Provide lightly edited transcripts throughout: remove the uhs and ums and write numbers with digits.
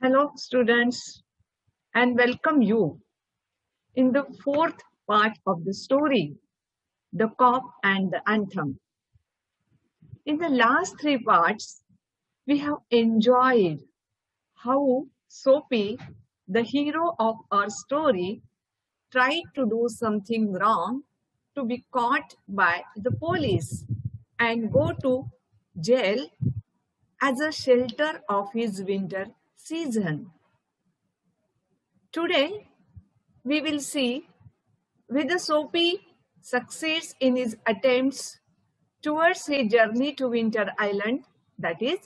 Hello, students, and welcome you in the fourth part of the story, The Cock and the Anthem. In the last three parts, we have enjoyed how Soapy, the hero of our story, tried to do something wrong to be caught by the police and go to jail as a shelter of his winter season. Today, we will see whether Soapy succeeds in his attempts towards his journey to Winter Island, that is,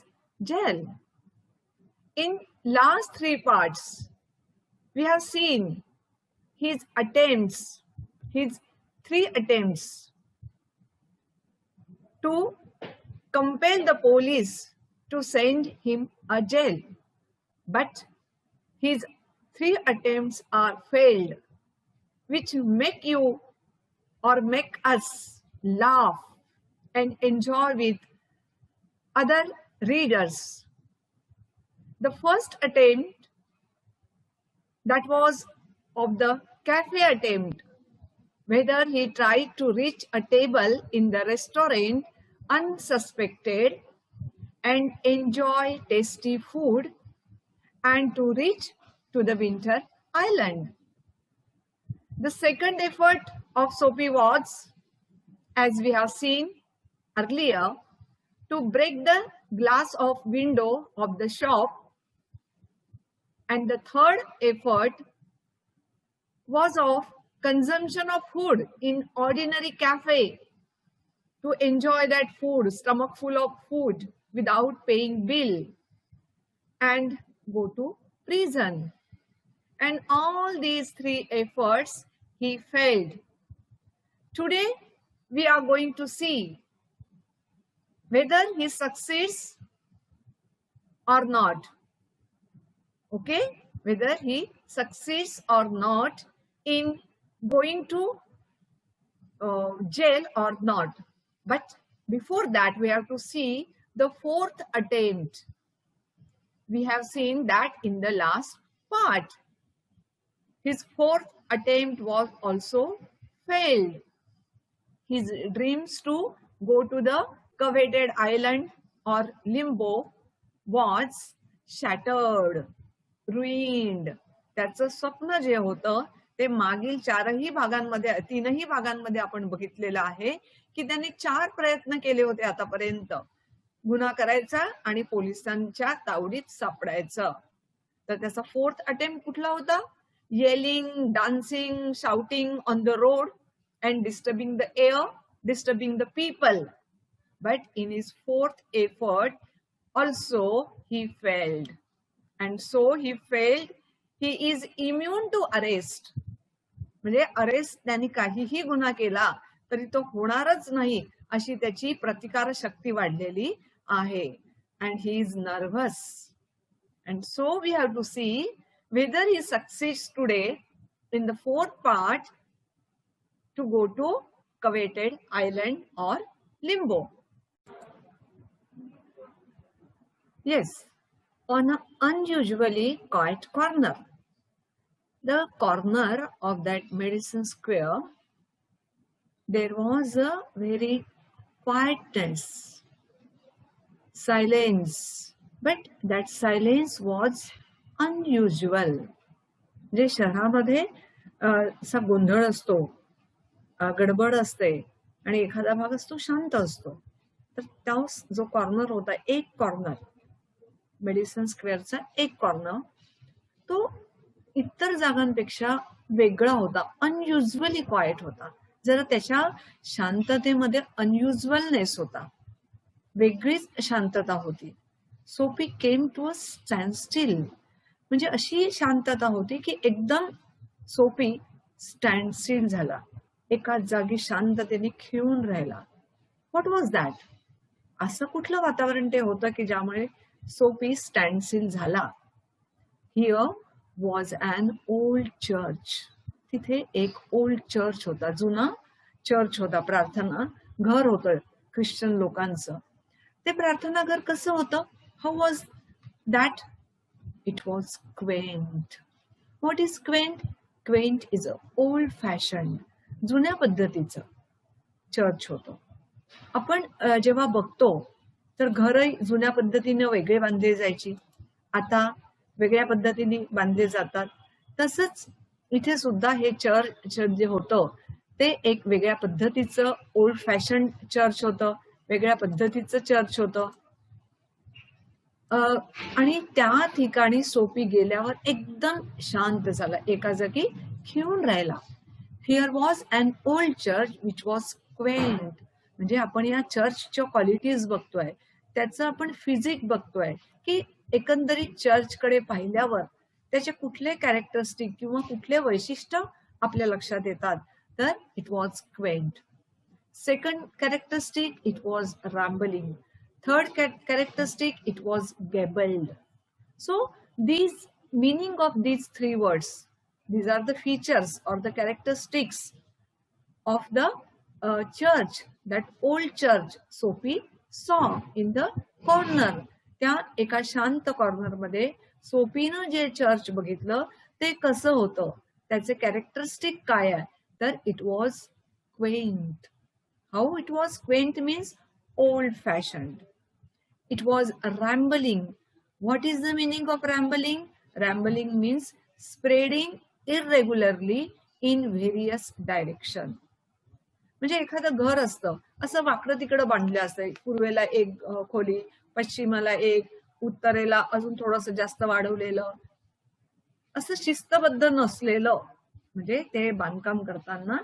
jail. In last three parts, we have seen his attempts, his three attempts to compel the police to send him a jail. But his three attempts are failed, which make you or make us laugh and enjoy with other readers. The first attempt, that was of the cafe attempt, whether he tried to reach a table in the restaurant unsuspected and enjoy tasty food and to reach to the winter island. The second effort of Soapy was, as we have seen earlier, to break the glass of window of the shop, and the third effort was of consumption of food in ordinary cafe to enjoy that food, stomach full of food without paying bill and go to prison. And all these three efforts he failed. Today we are going to see whether he succeeds or not. Okay, whether he succeeds or not in going to jail or not. But before that, we have to see the fourth attempt. We have seen that in the last part. His fourth attempt was also failed. His dreams to go to the coveted island or limbo was shattered, ruined. त्याचं स्वप्न जे होतं ते मागील तीनही भागांमध्ये आपण बघितलेलं आहे की त्यांनी 4 प्रयत्न केले होते आतापर्यंत गुन्हा करायचा आणि पोलिसांच्या तावडीत सापडायचं. तर त्याचा फोर्थ अटेम्प्ट कुठला होता? Yelling, dancing, shouting on the road and disturbing the air, disturbing the people. But in his fourth effort, also he failed. And so he failed. He is immune to arrest. म्हणजे arrest त्यांनी काहीही गुन्हा केला तरी तो होणारच नाही अशी त्याची प्रतिकार शक्ती वाढलेली आहे. And he is nervous. And so we have to see whether he succeeds today in the fourth part to go to coveted island or limbo. Yes, on an unusually quiet corner. The corner of that Madison Square, there was a very quietness, silence, but that silence was unusual. जे शहरामध्ये असा गोंधळ असतो, गडबड असते आणि एखादा भाग असतो शांत असतो, तर तो जो कॉर्नर होता, एक कॉर्नर मेडिसन स्क्वेअरचा एक कॉर्नर, तो इतर जागांपेक्षा वेगळा होता, अनयुज्युअली क्वाइट होता. जरा त्याच्या शांततेमध्ये अनयुज्युअलनेस होता, वेगळीच शांतता होती. Soapy came to a standstill, म्हणजे अशी शांतता होती की एकदम सोपी स्टँड स्टील झाला, एका जागी शांततेने खिळून राहिला. What was that? असं कुठलं वातावरण ते होतं की ज्यामुळे सोपी स्टँड स्टील झाला? Here was an old church. तिथे एक ओल्ड चर्च होता, जुना चर्च होता, प्रार्थना घर होतं ख्रिश्चन लोकांचं. ते प्रार्थना घर कसं होतं? How was that? it was quaint. What is quaint? Quaint is a old fashioned, जुन्या पद्धतीचं चर्च होतं. आपण जेव्हा बघतो तर घरही जुन्या पद्धतीने वेगळे बांधले जायची, आता वेगळ्या पद्धतीने बांधले जातात. तसंच इथे सुद्धा हे चर्च जे होतं ते एक वेगळ्या पद्धतीचं ओल्ड फॅशन चर्च होतं, वेगळ्या पद्धतीचं चर्च होतं. आणि त्या ठिकाणी सोफी गेल्यावर एकदम शांत झाला, एका जागी खिळून राहिला. Here was an old church which was quaint. म्हणजे आपण या चर्चच्या क्वालिटीज बघतोय, त्याचं आपण फिजिक बघतोय की एकंदरीत चर्चकडे पाहिल्यावर त्याचे कुठले कॅरेक्टरिस्टिक किंवा कुठले वैशिष्ट्य आपल्या लक्षात येतात, तर it was quaint. Second characteristic, it was rambling. Third characteristic, it was gabled. So these meaning of these three words, these are the features or the characteristics of the church, that old church Sophie saw in the corner. त्या एका शांत corner मध्ये सोफीनं जे church बघितलं ते कसं होतं, त्याचे कॅरेक्टरिस्टिक काय आहे, तर it was Quint. How it was Quint means old fashioned. It was rambling. What is the meaning of rambling? Rambling means spreading irregularly in various direction. म्हणजे एखादं घर असतं असं वाकडं तिकडं बांधलं असतं, पूर्वेला एक खोली, पश्चिमेला एक, उत्तरेला अजून थोडंसं जास्त वाढवलेलं, असं शिस्तबद्ध नसलेलं, म्हणजे ते बांधकाम करताना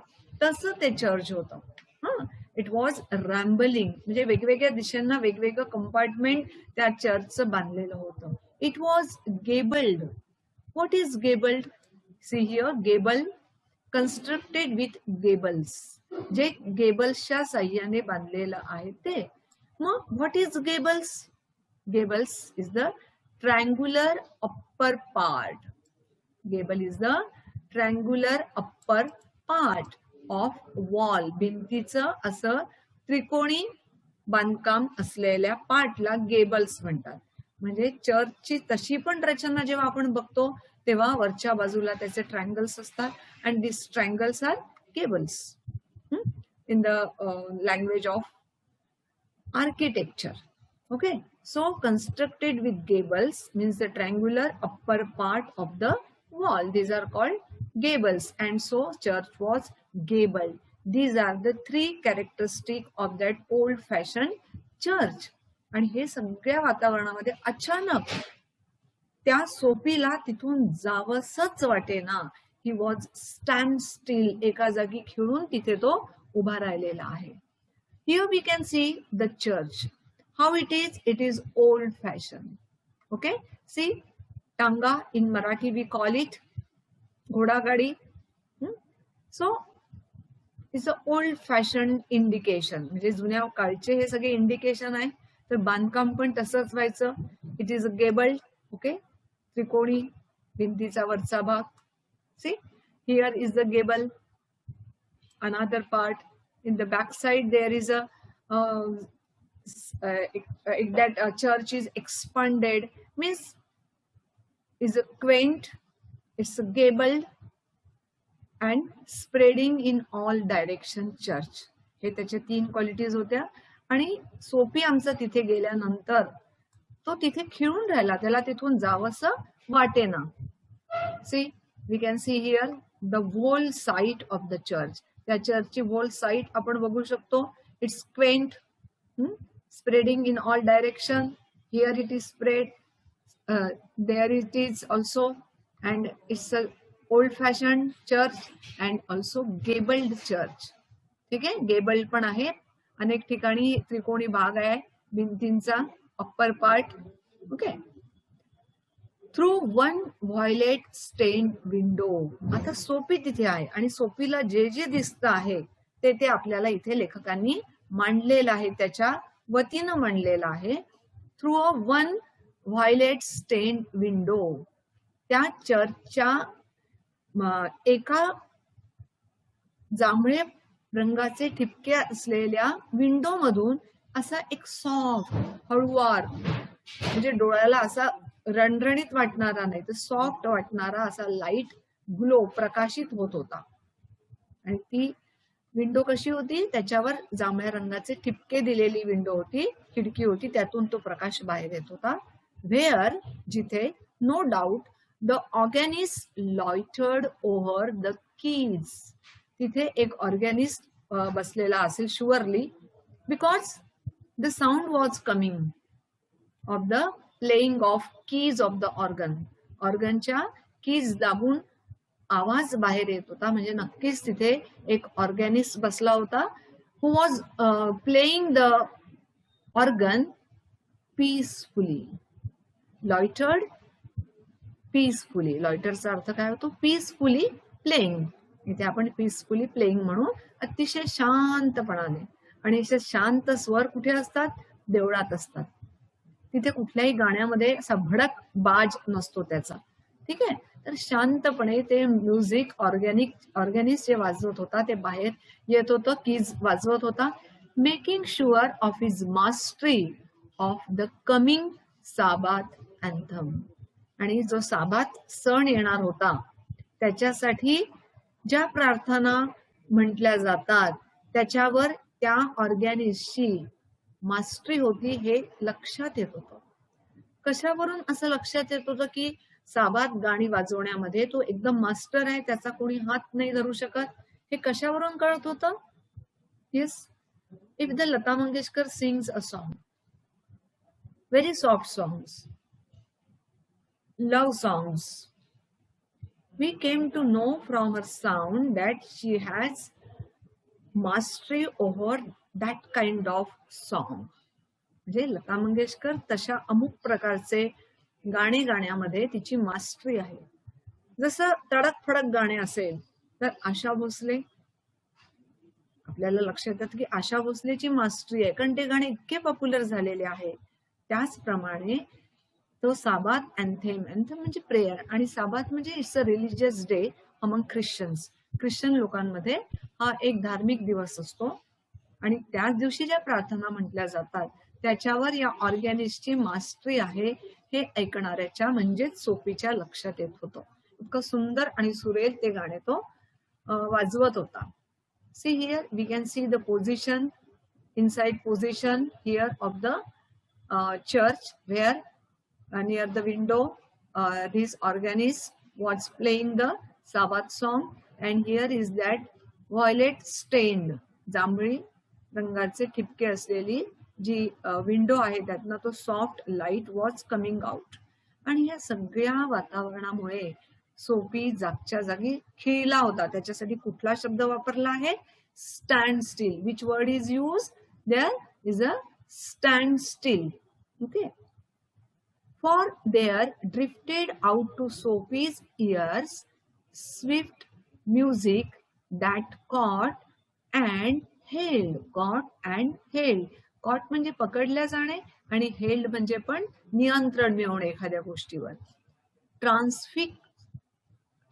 तसं ते चर्च होतं. इट वॉज रॅम्बलिंग म्हणजे वेगवेगळ्या दिशांना वेगवेगळं कंपार्टमेंट त्या चर्चचं बांधलेलं होतं. It was gabled. What is gabled? See here, gable constructed with gables, जे गेबल्सच्या साह्याने बांधलेलं आहे ते. मग what is gables? Gables is the triangular upper part. Gable is the triangular upper part of wall. भिंतीचं असं त्रिकोणी बांधकाम असलेल्या पार्टला गेबल्स म्हणतात. म्हणजे चर्चची तशी पण रचना जेव्हा आपण बघतो तेव्हा वरच्या बाजूला त्याचे ट्रायंगल्स असतात, and this triangles are gables in the language of architecture. Okay, so constructed with gables means the triangular upper part of the wall. These are called gables, and so church was gabled. These are the three characteristics of that old fashioned church. आणि हे सगळ्या वातावरणामध्ये अचानक त्या सोफीला तिथून जावंसच वाटेना. He was stand still. एका जागी खिळून तिथे तो उभा राहिलेला आहे. Here we can see the church. How it is? It is old fashion. Okay, see, tonga in Marathi we call it घोडागाडी. So it's an old fashioned indication. म्हणजे जुन्या काळचे हे सगळे इंडिकेशन आहे. तर बांधकाम पण तसंच व्हायचं. It is a gabled. Okay, त्रिकोणी भिंतीचा वरचा भाग. See, here is the gable. Another part in the back side there is a that church is expanded, means is a quaint, it's a gabled and spreading in all direction church. हे त्याचे तीन qualities होत्या. आणि Sophie आमचा तिथे गेल्यानंतर तो तिथे खिळून राहिला, त्याला तिथून जावंसं वाटेना. See, we can see here the whole site of the church. त्या चर्चची होल साइट आपण बघू शकतो. It's quaint, spreading in all direction. Here it is spread, there it is also, and it's a old-fashioned church and also gabled church. ठीक आहे, गेबल्ड पण आहे. अनेक ठिकाणी त्रिकोणी भाग आहे भिंतींचा, upper part. Okay, through one violet stain window. आता सोफी तिथे आहे आणि सोफीला जे जे दिसतं आहे ते आपल्याला इथे लेखकांनी मांडलेलं आहे, त्याच्या वतीनं मांडलेलं आहे. Through a one violet stain window. त्या चर्चच्या एका जांभळे रंगाचे ठिपके असलेल्या विंडो मधून असा एक सॉफ्ट, हळुवार, म्हणजे डोळ्याला असा रणरणीत वाटणारा नाही तर सॉफ्ट वाटणारा असा लाईट ग्लो प्रकाशित होत होता. आणि ती विंडो कशी होती, त्याच्यावर जांभळ्या रंगाचे ठिपके दिलेली विंडो होती, खिडकी होती, त्यातून तो प्रकाश बाहेर येत होता. व्हेअर, जिथे, no doubt the organist loitered over the keys, तिथे एक ऑर्गॅनिस्ट बसलेला असेल surely, because the sound was coming of the playing of keys of the organ. ऑर्गनच्या कीज दाबून आवाज बाहेर येत होता, म्हणजे नक्कीच तिथे एक ऑर्गॅनिस्ट बसला होता, who was playing the organ peacefully. Loitered, peacefully. लॉयटरचा अर्थ काय होतो, पीसफुली प्लेइंग. इथे आपण पीसफुली प्लेइंग म्हणून अतिशय शांतपणाने. आणि असे शांत स्वर कुठे असतात, देवळात असतात. तिथे कुठल्याही गाण्यामध्ये असा भडक बाज नसतो त्याचा. ठीक आहे, तर शांतपणे ते म्युझिक ऑर्गॅनिस्ट जे वाजवत होता ते बाहेर येत होतं, कीज वाजवत होता, making sure of his mastery of the coming sabbath anthem. आणि जो साबाथ सण येणार होता त्याच्यासाठी ज्या प्रार्थना म्हटल्या जातात त्याच्यावर त्या ऑर्गॅनिस्टची मास्टरी होती हे लक्षात येत होतं. कशावरून असं लक्षात येत होतं की साबाथ गाणी वाजवण्यामध्ये तो एकदम मास्टर आहे, त्याचा कोणी हात नाही धरू शकत, हे कशावरून कळत होतं? Yes, if the Lata Mangeshkar sings a song, very soft songs, love songs, we came to know from her sound that she has mastery over that kind of song. म्हणजे लता मंगेशकर तशा अमुक प्रकारचे गाणे गाण्यामध्ये तिची मास्टरी आहे. जसं तडक फडक गाणे असेल तर आशा भोसले, आपल्याला लक्षात येतं की आशा भोसलेची मास्टरी आहे, कारण ते गाणे इतके पॉप्युलर झालेले आहे. त्याचप्रमाणे तो साबाथ अँथेम, अँथेम म्हणजे प्रेयर, आणि साबाथ म्हणजे it's a religious day among Christians. Christian लोकांमध्ये हा एक धार्मिक दिवस असतो आणि त्याच दिवशी ज्या प्रार्थना म्हटल्या जातात त्याच्यावर या ऑर्गॅनिस्टची मास्टरी आहे हे ऐकणाऱ्याच्या म्हणजेच सोफीच्या लक्षात येत होतं. इतकं सुंदर आणि सुरेल ते गाणे तो वाजवत होता. See here we can see the position, inside position here of the church, where near the window this organist was playing the Sabbath song, and here is that violet stained, जांभळी रंगाचे ठिपके असलेली जी विंडो आहे त्यातनं तो soft light was coming out. आणि या सगळ्या वातावरणामुळे सोफी जागच्या जागी खिळला होता. त्याच्यासाठी कुठला शब्द वापरला आहे, standstill. Which word is use there, is a standstill. Okay, for there drifted out to Sophie's ears swift music that caught and held. Caught and held. Caught म्हणजे पकडल्या जाणे आणि held म्हणजे पण नियंत्रण मिळवणे एखाद्या गोष्टीवर.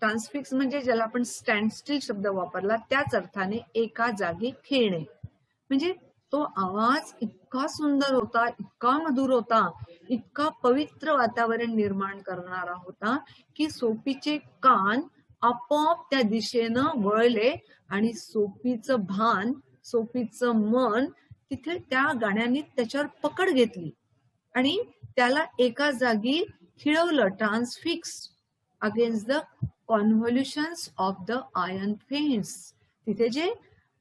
ट्रान्सफिक्स म्हणजे ज्याला आपण स्टँड स्टील शब्द वापरला त्याच अर्थाने एका जागी खेळणे. म्हणजे तो आवाज इतका सुंदर होता, इतका मधुर होता, इतका पवित्र वातावरण निर्माण करणारा होता की सोफीचे कान आपोआप त्या दिशेनं वळले आणि सोफीचं भान, सोफीचं मन तिथे त्या गाण्याने त्याच्यावर पकड घेतली आणि त्याला एका जागी खिळवलं. Transfix against the convolutions of the iron fence. तिथे जे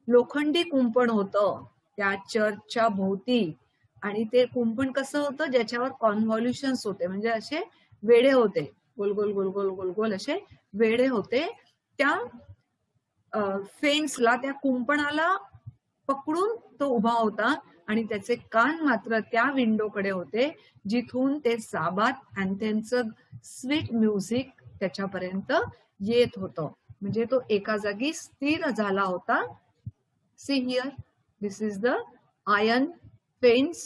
लोखंडी कुंपण होतं त्या चर्चच्या भोवती, आणि ते कुंपण कसं होतं, ज्याच्यावर कॉन्व्होल्युशन्स होते, म्हणजे असे वेढे होते, गोल गोल गोल गोल गोल गोल असे वेढे होते. त्या फेन्सला, त्या कुंपणाला पकडून तो उभा होता आणि त्याचे कान मात्र त्या विंडोकडे होते जिथून ते साबाथ अँथेमचं स्वीट म्युझिक त्याच्यापर्यंत येत होतं. म्हणजे तो एका जागी स्थिर झाला होता. See here, this is the iron fence.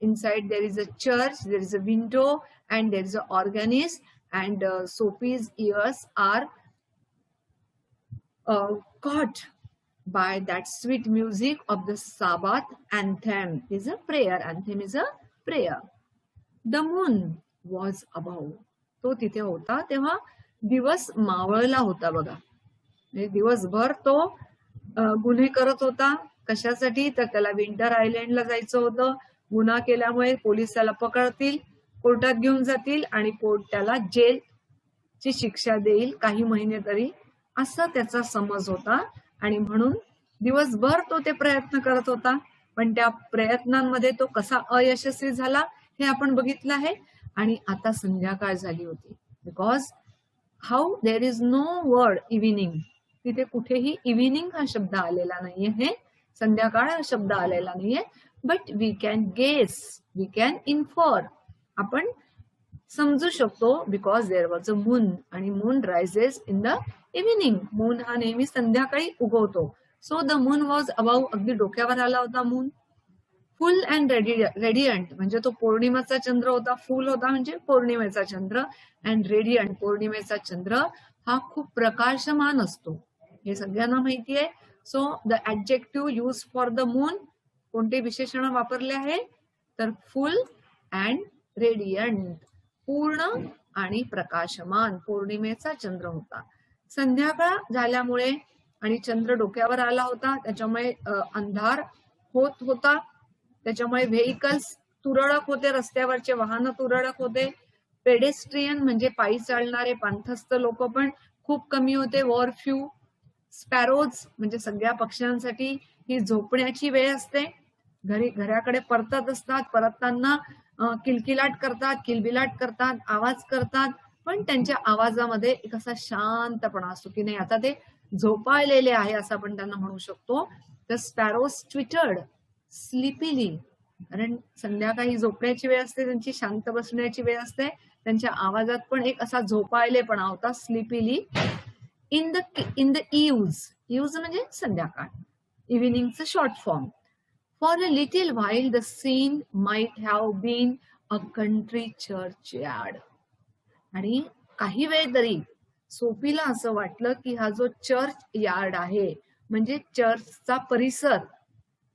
Inside there is a church, there is a window, and there is an organist, and Sophie's ears are caught by that sweet music of the Sabbath anthem. Is a prayer. Anthem is a prayer. The moon was above, तो तिथे होता तेव्हा दिवस मावळला होता बघा. म्हणजे दिवसभर तो गुन्हे करत होता. कशासाठी? तर त्याला विंटर आयलंडला जायचं होतं. गुन्हा केल्यामुळे पोलीस त्याला पकडतील, कोर्टात घेऊन जातील आणि कोर्ट त्याला जेलची शिक्षा देईल काही महिने तरी, असा त्याचा समज होता. आणि म्हणून दिवसभर तो ते प्रयत्न करत होता. पण त्या प्रयत्नांमध्ये तो कसा अयशस्वी झाला हे आपण बघितलं आहे. आणि आता संध्याकाळ झाली होती. Because how there is no word evening, तिथे कुठेही इव्हिनिंग हा शब्द आलेला नाहीये, संध्याकाळ हा शब्द आलेला नाहीये. But we can guess, we can infer, आपण समजू शकतो. Because there was a moon, आणि moon rises in the evening. Moon हा नेहमी संध्याकाळी उगवतो. So the moon was above, अगदी डोक्यावर आला होता मून. फुल अँड रेडियंट म्हणजे तो पौर्णिमेचा चंद्र होता. फुल होता म्हणजे पौर्णिमेचा चंद्र, अँड रेडियंट पौर्णिमेचा चंद्र हा खूप प्रकाशमान असतो, हे सगळ्यांना माहिती आहे. So the adjective use for the moon, कोणते विशेषण वापरले आहे? तर फुल अँड रेडियंट, पूर्ण आणि प्रकाशमान. पौर्णिमेचा चंद्र होता. संध्याकाळ झाल्यामुळे आणि चंद्र डोक्यावर आला होता, त्याच्यामुळे अंधार होत होता. त्याच्यामुळे व्हेइकल्स तुरळक होते, रस्त्यावरचे वाहन तुरळक होते. पेडेस्ट्रियन म्हणजे पायी चालणारे पांथस्थ लोक पण खूप कमी होते. War few. स्पॅरोज म्हणजे सगळ्या पक्ष्यांसाठी ही झोपण्याची वेळ असते. घराकडे परतत असतात, परतताना किलकिलाट करतात, किलबिलाट करतात, आवाज करतात. पण त्यांच्या आवाजामध्ये एक असा शांतपणा असतो की नाही आता ते झोपाळलेले आहे असं आपण त्यांना म्हणू शकतो. द स्पॅरोज ट्विटर्ड स्लिपीली, कारण संध्याकाळी झोपण्याची वेळ असते, त्यांची शांत बसण्याची वेळ असते. त्यांच्या आवाजात पण एक असा झोपाळलेपणा होता, स्लिपीली. इन द इव्ज म्हणजे संध्याकाळ, इव्हिनिंगचं short form. For a little while the scene might have been a country church yard. आणि काही वेळ तरी सोफीला असं वाटलं की हा जो चर्च यार्ड आहे म्हणजे चर्चचा परिसर,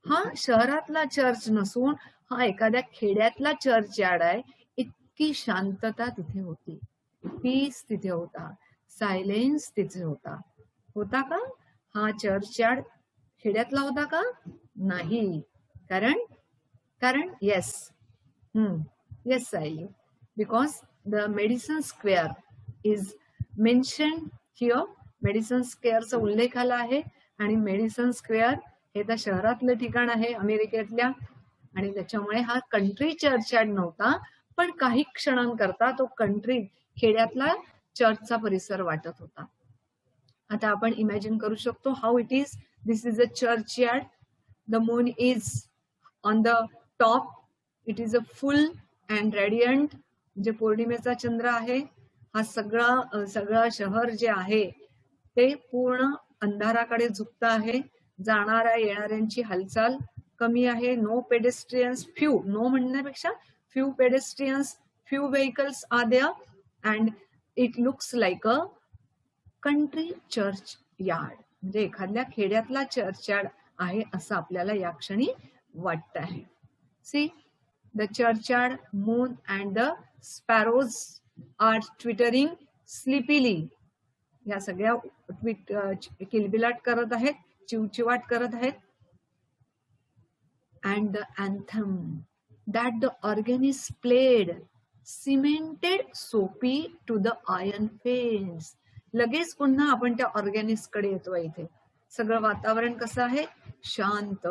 हा शहरातला चर्च नसून हा एखाद्या खेड्यातला चर्च यार्ड आहे. इतकी शांतता तिथे होती, पीस तिथे होता, सायलेन्स तिथे होता. होता का हा चर्च यार्ड खेड्यातला होता का? नाही. कारण yes yes Sayali, because the Madison square is mention here. Madison स्क्वेअरचा उल्लेख आला आहे, आणि मेडिसन स्क्वेअर हे तर शहरातलं ठिकाण आहे अमेरिकेतल्या, आणि त्याच्यामुळे हा कंट्री चर्च यार्ड नव्हता. पण काही क्षणांकरता तो कंट्री खेड्यातला चर्चचा परिसर वाटत होता. आता आपण इमॅजिन करू शकतो how it is. This is a church yard. The moon is on the top. It is a full and radiant, म्हणजे पौर्णिमेचा चंद्र आहे. हा सगळं शहर जे आहे ते पूर्ण अंधाराकडे झुकत आहे. जाणाऱ्या येणाऱ्यांची हालचाल कमी आहे. नो पेडेस्ट्रियन्स, फ्यू, नो म्हणण्यापेक्षा few pedestrians, few vehicles are there, and it looks like a country church yard, म्हणजे एखाद्या खेड्यातला चर्च यार्ड आहे असं आपल्याला या क्षणी वाटत आहे. See the church yard, moon and the sparrows are twittering sleepily. या सगळ्या किलबिलाट करत आहेत, चिवचिवाट करत आहेत. And the anthem that the organist played cemented Soapy to the iron fence. लगेच पुन्हा आपण त्या ऑर्गॅनिस्ट कडे येतो. इथे सगळं वातावरण कसं आहे? शांत.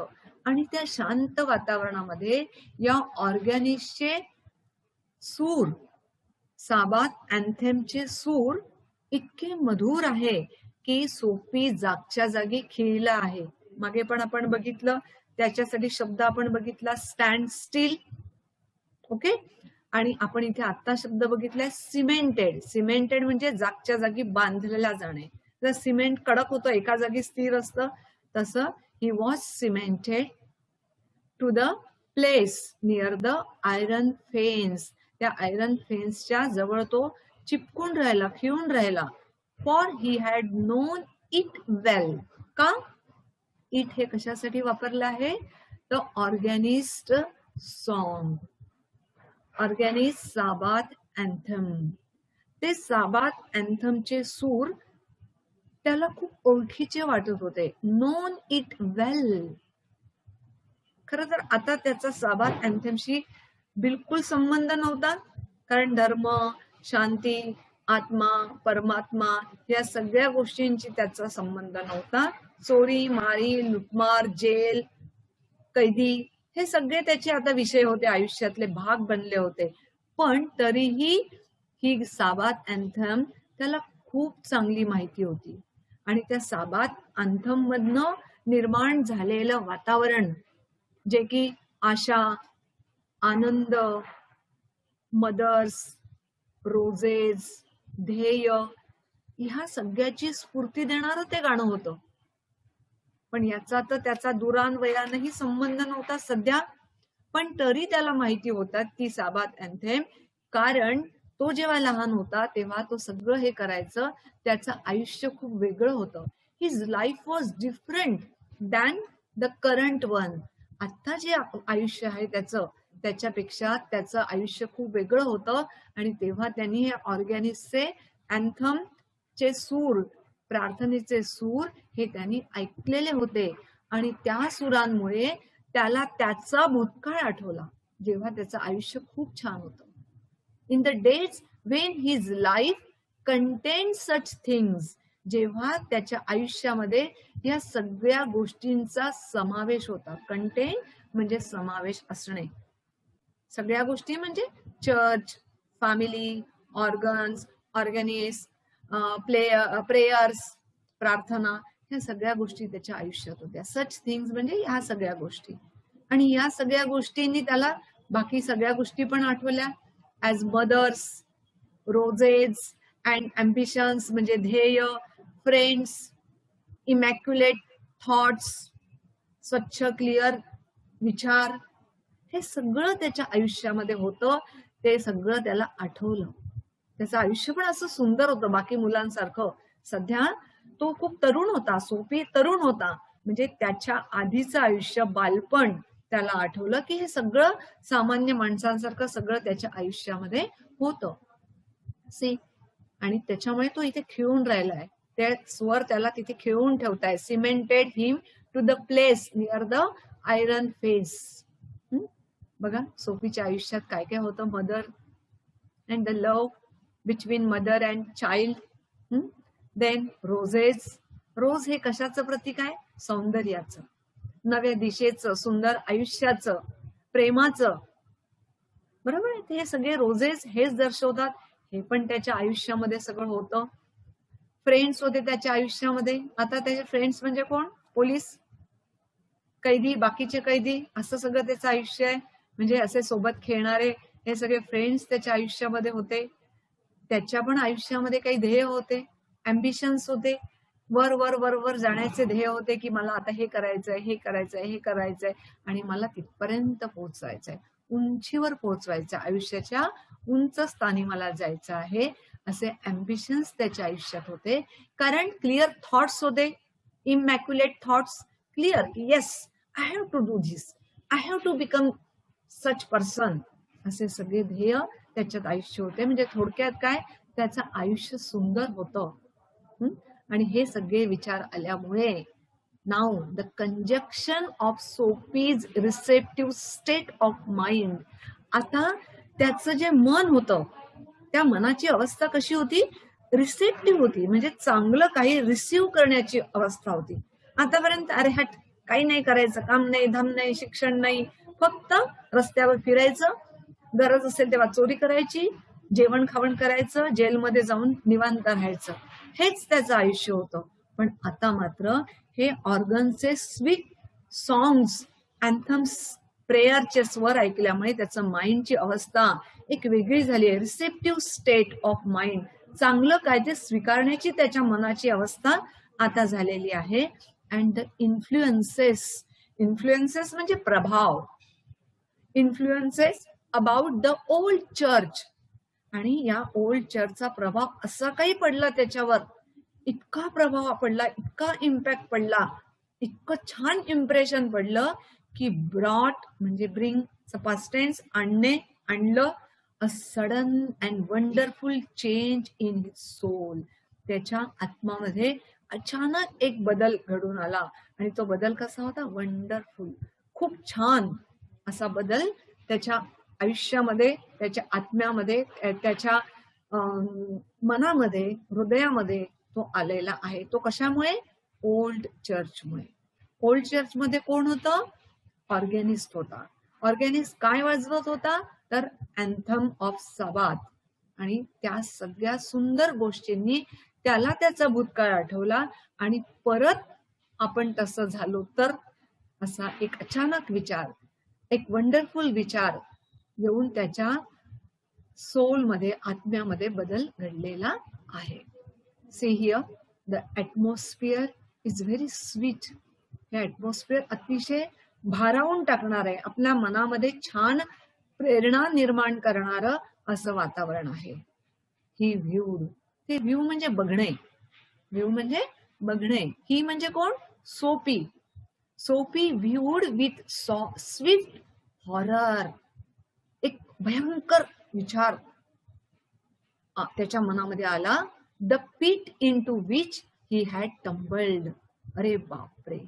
आणि त्या शांत वातावरणामध्ये या ऑर्गॅनिस्टचे सूर, साबात अँथेमचे सूर इतके मधुर आहे की सोफी जागच्या जागी खिळला आहे. मागे पण आपण बघितलं, त्याच्यासाठी शब्द आपण बघितला स्टँड स्टील. ओके. आणि आपण इथे आता शब्द बघितलाय सिमेंटेड. सिमेंटेड म्हणजे जागच्या जागी बांधलेला जाणे. जर सिमेंट कडक होतं, एका जागी स्थिर असतं, तसं he was cemented to the place near the iron fence. त्या आयरन फेन्सच्या जवळ तो चिपकून राहिला, खिळून राहिला. For he had known it well. का? इट हे कशासाठी वापरलं आहे? The organist song. Organist, Sabbath anthem. ते साबात अँथमचे सूर त्याला खूप ओळखीचे वाटत होते. Known it well. खरं तर आता त्याचा साबात अँथमशी बिलकुल संबंध नव्हता, कारण धर्म, शांती, आत्मा, परमात्मा या सगळ्या गोष्टींची त्याचा संबंध नव्हता. चोरी, मारी, लुटमार, जेल, कैदी हे सगळे त्याचे आता विषय होते, आयुष्यातले भाग बनले होते. पण तरीही ही साबात अँथम त्याला खूप चांगली माहिती होती. आणि त्या साबात अँथम मधनं निर्माण झालेलं वातावरण, जे की आशा, आनंद, मदर्स, रोजेस, ध्येय ह्या सगळ्याची स्फूर्ती देणारं ते गाणं होतं. पण याचा तर त्याचा दुरान्वयानही संबंध नव्हता सध्या. पण तरी त्याला माहिती होता ती साबात अँथेम, कारण तो जेव्हा लहान होता तेव्हा तो सगळं हे करायचं. त्याचं आयुष्य खूप वेगळं होतं. His life was different than the current one. आता जे आयुष्य आहे त्याच्यापेक्षा त्याचं आयुष्य खूप वेगळं होतं. आणि तेव्हा त्यांनी हे ऑर्गॅनिकचे अँथम चे सूर, प्रार्थनेचे सूर हे त्यांनी ऐकलेले होते. आणि त्या सुरांमुळे त्याला त्याचा भूतकाळ आठवला, जेव्हा त्याचं आयुष्य खूप छान होतं. In the days Wien his life content such things. जेव्हा त्याच्या आयुष्यामध्ये या सगळ्या गोष्टींचा समावेश होता. कंटेन म्हणजे समावेश असणे. सगळ्या गोष्टी म्हणजे चर्च, फॅमिली, ऑर्गन्स, ऑर्गॅनिस्ट, प्रेयर्स, प्रार्थना, ह्या सगळ्या गोष्टी त्याच्या आयुष्यात होत्या. सच थिंग्स म्हणजे ह्या सगळ्या गोष्टी. आणि या सगळ्या गोष्टींनी त्याला बाकी सगळ्या गोष्टी पण आठवल्या. ऍज मदर्स, रोजेस अँड अम्बिशन्स म्हणजे ध्येय, फ्रेंड्स, इमॅक्युलेट थॉट्स, स्वच्छ क्लिअर विचार, हे सगळं त्याच्या आयुष्यामध्ये होतं. ते सगळं त्याला आठवलं. त्याचं आयुष्य पण असं सुंदर होतं बाकी मुलांसारखं. सध्या तो खूप तरुण होता, सोपी तरुण होता. म्हणजे त्याच्या आधीचं आयुष्य, बालपण त्याला आठवलं की हे सगळं सामान्य माणसांसारखं सगळं त्याच्या आयुष्यामध्ये होतं. सी, आणि त्याच्यामुळे तो इथे खेळून राहिलाय. ते स्वर त्याला तिथे खेळून ठेवताय. Cemented him to the place near the iron fence. बघा सोफीच्या आयुष्यात काय काय होतं. Mother and the love between mother and child. Then roses. Rose हे कशाचं प्रतीक आहे? सौंदर्याचं, नव्या दिशेचं, सुंदर आयुष्याचं, प्रेमाचं. बरोबर आहे. हे सगळे रोजेस हेच दर्शवतात. हे पण त्याच्या आयुष्यामध्ये सगळं होतं. फ्रेंड्स होते त्याच्या आयुष्यामध्ये. आता त्याचे फ्रेंड्स म्हणजे कोण? पोलीस, कैदी, बाकीचे कैदी, असं सगळं त्याचं आयुष्य आहे. म्हणजे असे सोबत खेळणारे हे सगळे फ्रेंड्स त्याच्या आयुष्यामध्ये होते. त्याच्या पण आयुष्यामध्ये काही ध्येय होते, अम्बिशन्स होते. वर वर वर वर जाण्याचे ध्येय होते की मला आता हे करायचंय, हे करायचंय, हे करायचंय आणि मला तिथपर्यंत पोहोचायचंय, उंचीवर पोहोचवायचं, आयुष्याच्या उंच स्थानी मला जायचं आहे. असे अम्बिशन्स त्याच्या आयुष्यात होते. कारण क्लिअर थॉट्स होते, इमॅक्युलेट थॉट्स. क्लिअर की yes, I have to do this, I have to become such person. असे सगळे ध्येय त्याच्यात आयुष्य होते. म्हणजे थोडक्यात काय, त्याचं आयुष्य सुंदर होतं. आणि हे सगळे विचार आल्यामुळे now the conjunction of Soapy's receptive state of mind. आता त्याचं जे मन होतं, त्या मनाची अवस्था कशी होती? रिसेप्टिव्ह होती. म्हणजे चांगलं काही रिसीव्ह करण्याची अवस्था होती. आतापर्यंत अरे हट, काही नाही करायचं, काम नाही, धाम नाही, शिक्षण नाही, फक्त रस्त्यावर फिरायचं, गरज असेल तेव्हा चोरी करायची, जेवण खावण करायचं, जेलमध्ये जाऊन निवांत राहायचं, हेच त्याचं आयुष्य होतं. पण आता मात्र हे ऑर्गनचे स्वीट सॉंग्स, अँथम्स, प्रेयरचे स्वर ऐकल्यामुळे त्याचं माइंडची अवस्था एक वेगळी झाली आहे. Receptive state of mind. चांगलं काय ते स्वीकारण्याची त्याच्या मनाची अवस्था आता झालेली आहे. अँड द इन्फ्लुएन्सेस, इन्फ्लुएन्सेस म्हणजे प्रभाव, influences about the old church. आणि या ओल्ड चर्चचा प्रभाव असा काही पडला त्याच्यावर, इतका प्रभाव पडला, इतका इम्पॅक्ट पडला, इतकं छान इम्प्रेशन पडलं की ब्रॉट म्हणजे ब्रिंग, पास्ट टेन्स, आणणे, आणलं, a sudden and wonderful change in his soul. त्याच्या आत्मामध्ये अचानक एक बदल घडून आला आणि तो बदल कसा होता? वंडरफुल, खूप छान असा बदल त्याच्या आयुष्यामध्ये, त्याच्या आत्म्यामध्ये, त्याच्या मनामध्ये, हृदयामध्ये तो आलेला आहे. तो कशामुळे? ओल्ड चर्चमुळे. ओल्ड चर्चमध्ये कोण होतं? ऑर्गॅनिस्ट होता. ऑर्गॅनिस्ट काय वाजवत होता? तर अँथम ऑफ सबाथ. आणि त्या सगळ्या सुंदर गोष्टींनी त्याला त्याचा भूतकाळ आठवला आणि परत आपण तसं झालो तर असा एक अचानक विचार, एक वंडरफुल विचार येऊन त्याच्या सोलमध्ये, आत्म्यामध्ये बदल घडलेला आहे. C here the atmosphere is very sweet. हे ॲटमॉस्फिअर अतिशय भारावून टाकणार आहे, आपल्या मनामध्ये छान प्रेरणा निर्माण करणारं असं वातावरण आहे. ही व्ह्यूड, ते व्ह्यू म्हणजे बघणे, व्ह्यू म्हणजे बघणे. ही म्हणजे कोण? सोपी. सोपी व्ह्यूड विथ स्विफ्ट हॉरर. एक भयंकर विचार त्याच्या मनामध्ये आला. The pit into which he had tumbled. अरे बापरे,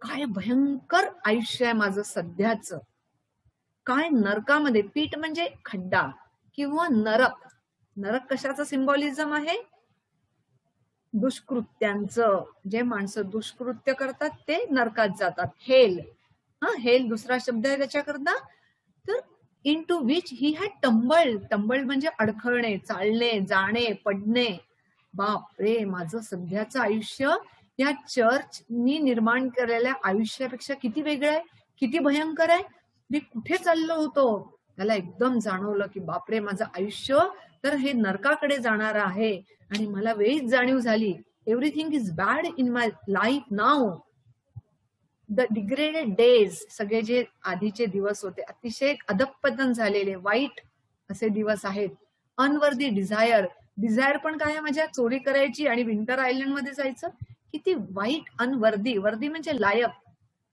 काय भयंकर आयुष्य आहे माझं सध्याचं. काय नरकामध्ये, पीठ म्हणजे खड्डा किंवा नरक. नरक कशाचं सिम्बॉलिझम आहे? दुष्कृत्यांचं. जे माणसं दुष्कृत्य करतात ते नरकात जातात. हेल, हेल दुसरा शब्द आहे त्याच्याकरता. तर into which he had tumbled. Tumbled म्हणजे अडखळणे, चालणे, जाणे, पडणे. बाप रे, माझं सध्याचं आयुष्य या चर्चनी निर्माण केलेल्या आयुष्यापेक्षा किती वेगळं आहे, किती भयंकर आहे. मी कुठे चाललो होतो? त्याला एकदम जाणवलं की बापरे, माझं आयुष्य तर हे नरकाकडे जाणार आहे. आणि मला वेळीच जाणीव झाली, everything is bad in my life now. The degraded days, सगळे जे आधीचे दिवस होते अतिशय अधपतन झालेले वाईट असे दिवस आहेत. अनवर्दी डिझायर, डिझायर पण काय? माझ्या चोरी करायची आणि विंटर आयलंड मध्ये जायचं. किती वाईट. अनवर्दी, वर्दी म्हणजे लायक,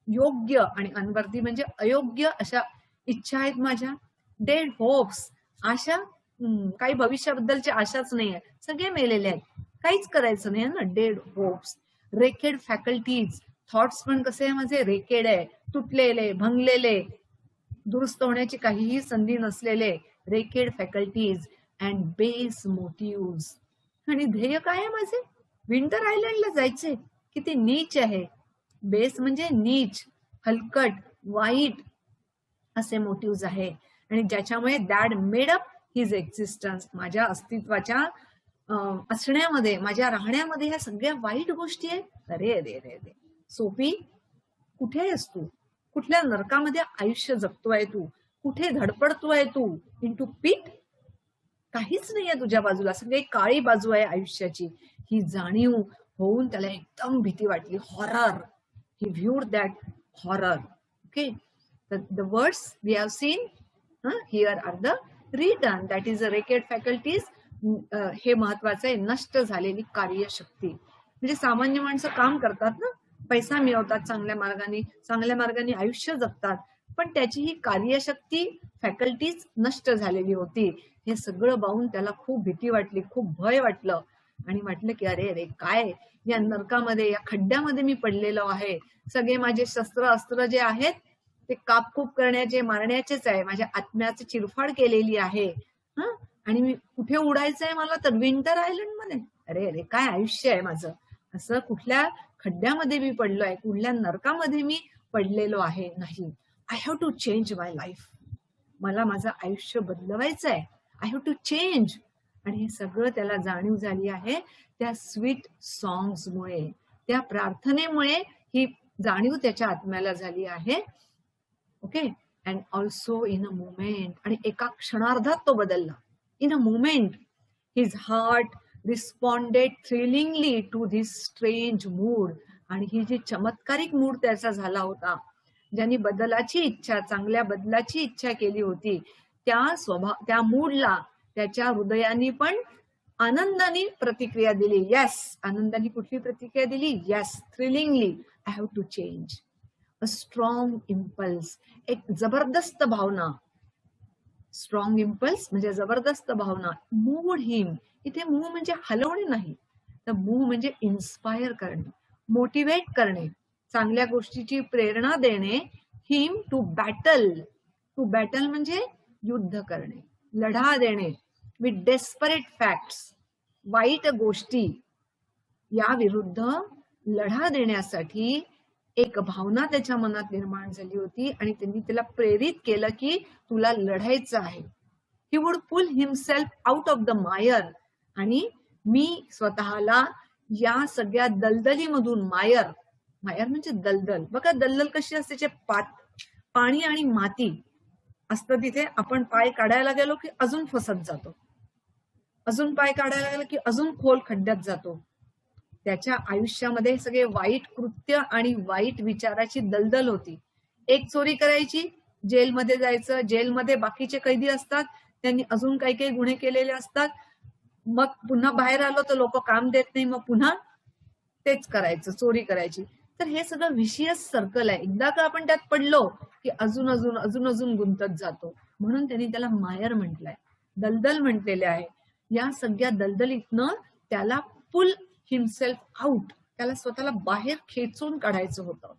योग्य, आणि अनवर्दी म्हणजे अयोग्य अशा इच्छा आहेत माझ्या. डेड होप्स, आशा, काही भविष्याबद्दलच्या आशाच नाहीये, सगळे मेलेले आहेत, काहीच करायचं नाही ना. Dead hopes. Wrecked faculties, thoughts पण कसे आहे माझे? रेकेड आहे, तुटलेले, भंगलेले, दुरुस्त होण्याची काहीही संधी नसलेले. रेकेड फॅकल्टीज अँड बेस मोटिव्ह. आणि ध्येय काय आहे माझे? विंटर आयलंडला जायचे. किती नीच आहे. बेस म्हणजे नीच, हलकट, वाईट असे मोटिव्ह आहे. आणि ज्याच्यामुळे that made up his existence, माझ्या अस्तित्वाच्या असण्यामध्ये, माझ्या राहण्यामध्ये ह्या सगळ्या वाईट गोष्टी आहेत. अरे अरे अरे अरे, सोपी कुठे आहेस तू? कुठल्या नरकामध्ये आयुष्य जगतोय तू? कुठे धडपडतोय तू? इन टू पीट. काहीच नाहीये तुझ्या बाजूला, सगळी काळी बाजू आहे आयुष्याची. ही जाणीव होऊन त्याला एकदम भीती वाटली. Horror. He viewed that horror. Okay, the words we have seen here are the written, that is the wrecked faculties. हे महत्वाचं आहे. नष्ट झालेली कार्यशक्ती. म्हणजे सामान्य माणसं काम करतात ना, पैसा मिळवतात, चांगल्या मार्गाने आयुष्य जगतात, पण त्याची ही कार्यशक्ती, फॅकल्टीज नष्ट झालेली होती. हे सगळं पाहून त्याला खूप भीती वाटली, खूप भय वाटलं. आणि वाटलं की अरे अरे, काय या नरकामध्ये, या खड्ड्यामध्ये मी पडलेलो आहे. सगळे माझे शस्त्र अस्त्र जे आहेत ते कापकूप करण्याचे, मारण्याचेच आहे. माझ्या आत्म्याची चिरफाड केलेली आहे. आणि मी कुठे उडायचंय मला? तर विंटर आयलंड मध्ये. अरे अरे, काय आयुष्य आहे माझं. असं कुठल्या खड्ड्यामध्ये मी पडलोय, कुठल्या नरकामध्ये मी पडलेलो आहे. नाही, I have to change my life. मला माझं आयुष्य बदलवायचं आहे. I have to change. आणि हे सगळं त्याला जाणीव झाली आहे त्या स्वीट सॉंग्समुळे, त्या प्रार्थनेमुळे ही जाणीव त्याच्या आत्म्याला झाली आहे. Okay, and also in a moment. आणि एका क्षणार्धात तो बदलला. In a moment his heart responded thrillingly to this strange mood. आणि ही जी चमत्कारिक मूड त्याचा झाला होता, ज्यांनी बदलाची इच्छा, चांगल्या बदलाची इच्छा केली होती, त्या मूडला त्याच्या हृदयाने पण आनंदाने प्रतिक्रिया दिली. येस, आनंदाने कुठली प्रतिक्रिया दिली? Yes, thrillingly, I have to change. A strong impulse, एक जबरदस्त भावना, स्ट्रॉंग इम्पल्स म्हणजे जबरदस्त भावना. मूव्ड हिम, इथे मूव्ह म्हणजे हलवणे नाही, तर मूव्ह म्हणजे इन्स्पायर करणे, मोटिवेट करणे, चांगल्या गोष्टीची प्रेरणा देणे. हिम टू बॅटल, टू बॅटल म्हणजे युद्ध करणे, लढा देणे. विथ डेस्परेट फॅक्ट्स, वाईट गोष्टी या विरुद्ध लढा देण्यासाठी एक भावना त्याच्या मनात निर्माण झाली होती आणि त्यांनी त्याला प्रेरित केलं की तुला लढायचं आहे. He would pull himself out of the mire, आणि मी स्वतःला या सगळ्या दलदलीमधून, मायर, मायर म्हणजे दलदल, बघा दलदल कशी असते, पाणी आणि माती असतं तिथे, आपण पाय काढायला गेलो की अजून फसत जातो, अजून पाय काढायला गेलो की अजून खोल खड्ड्यात जातो. त्याच्या आयुष्यामध्ये सगळे वाईट कृत्य आणि वाईट विचाराची दलदल होती. एक चोरी करायची, जेलमध्ये जायचं, जेलमध्ये बाकीचे कैदी असतात, त्यांनी अजून काही काही गुन्हे केलेले असतात, मग पुन्हा बाहेर आलो तर लोक काम देत नाही, मग पुन्हा तेच करायचं, चोरी करायची. तर हे सगळं विशियस सर्कल आहे. एकदा का आपण त्यात पडलो की अजून अजून अजून अजून गुंतत जातो. म्हणून त्यांनी त्याला मायर म्हटलंय, दलदल म्हटलेले आहे. या सगळ्या दलदलीतनं त्याला पुल हिमसेल्फ आउट, त्याला स्वतःला बाहेर खेचून काढायचं होतं.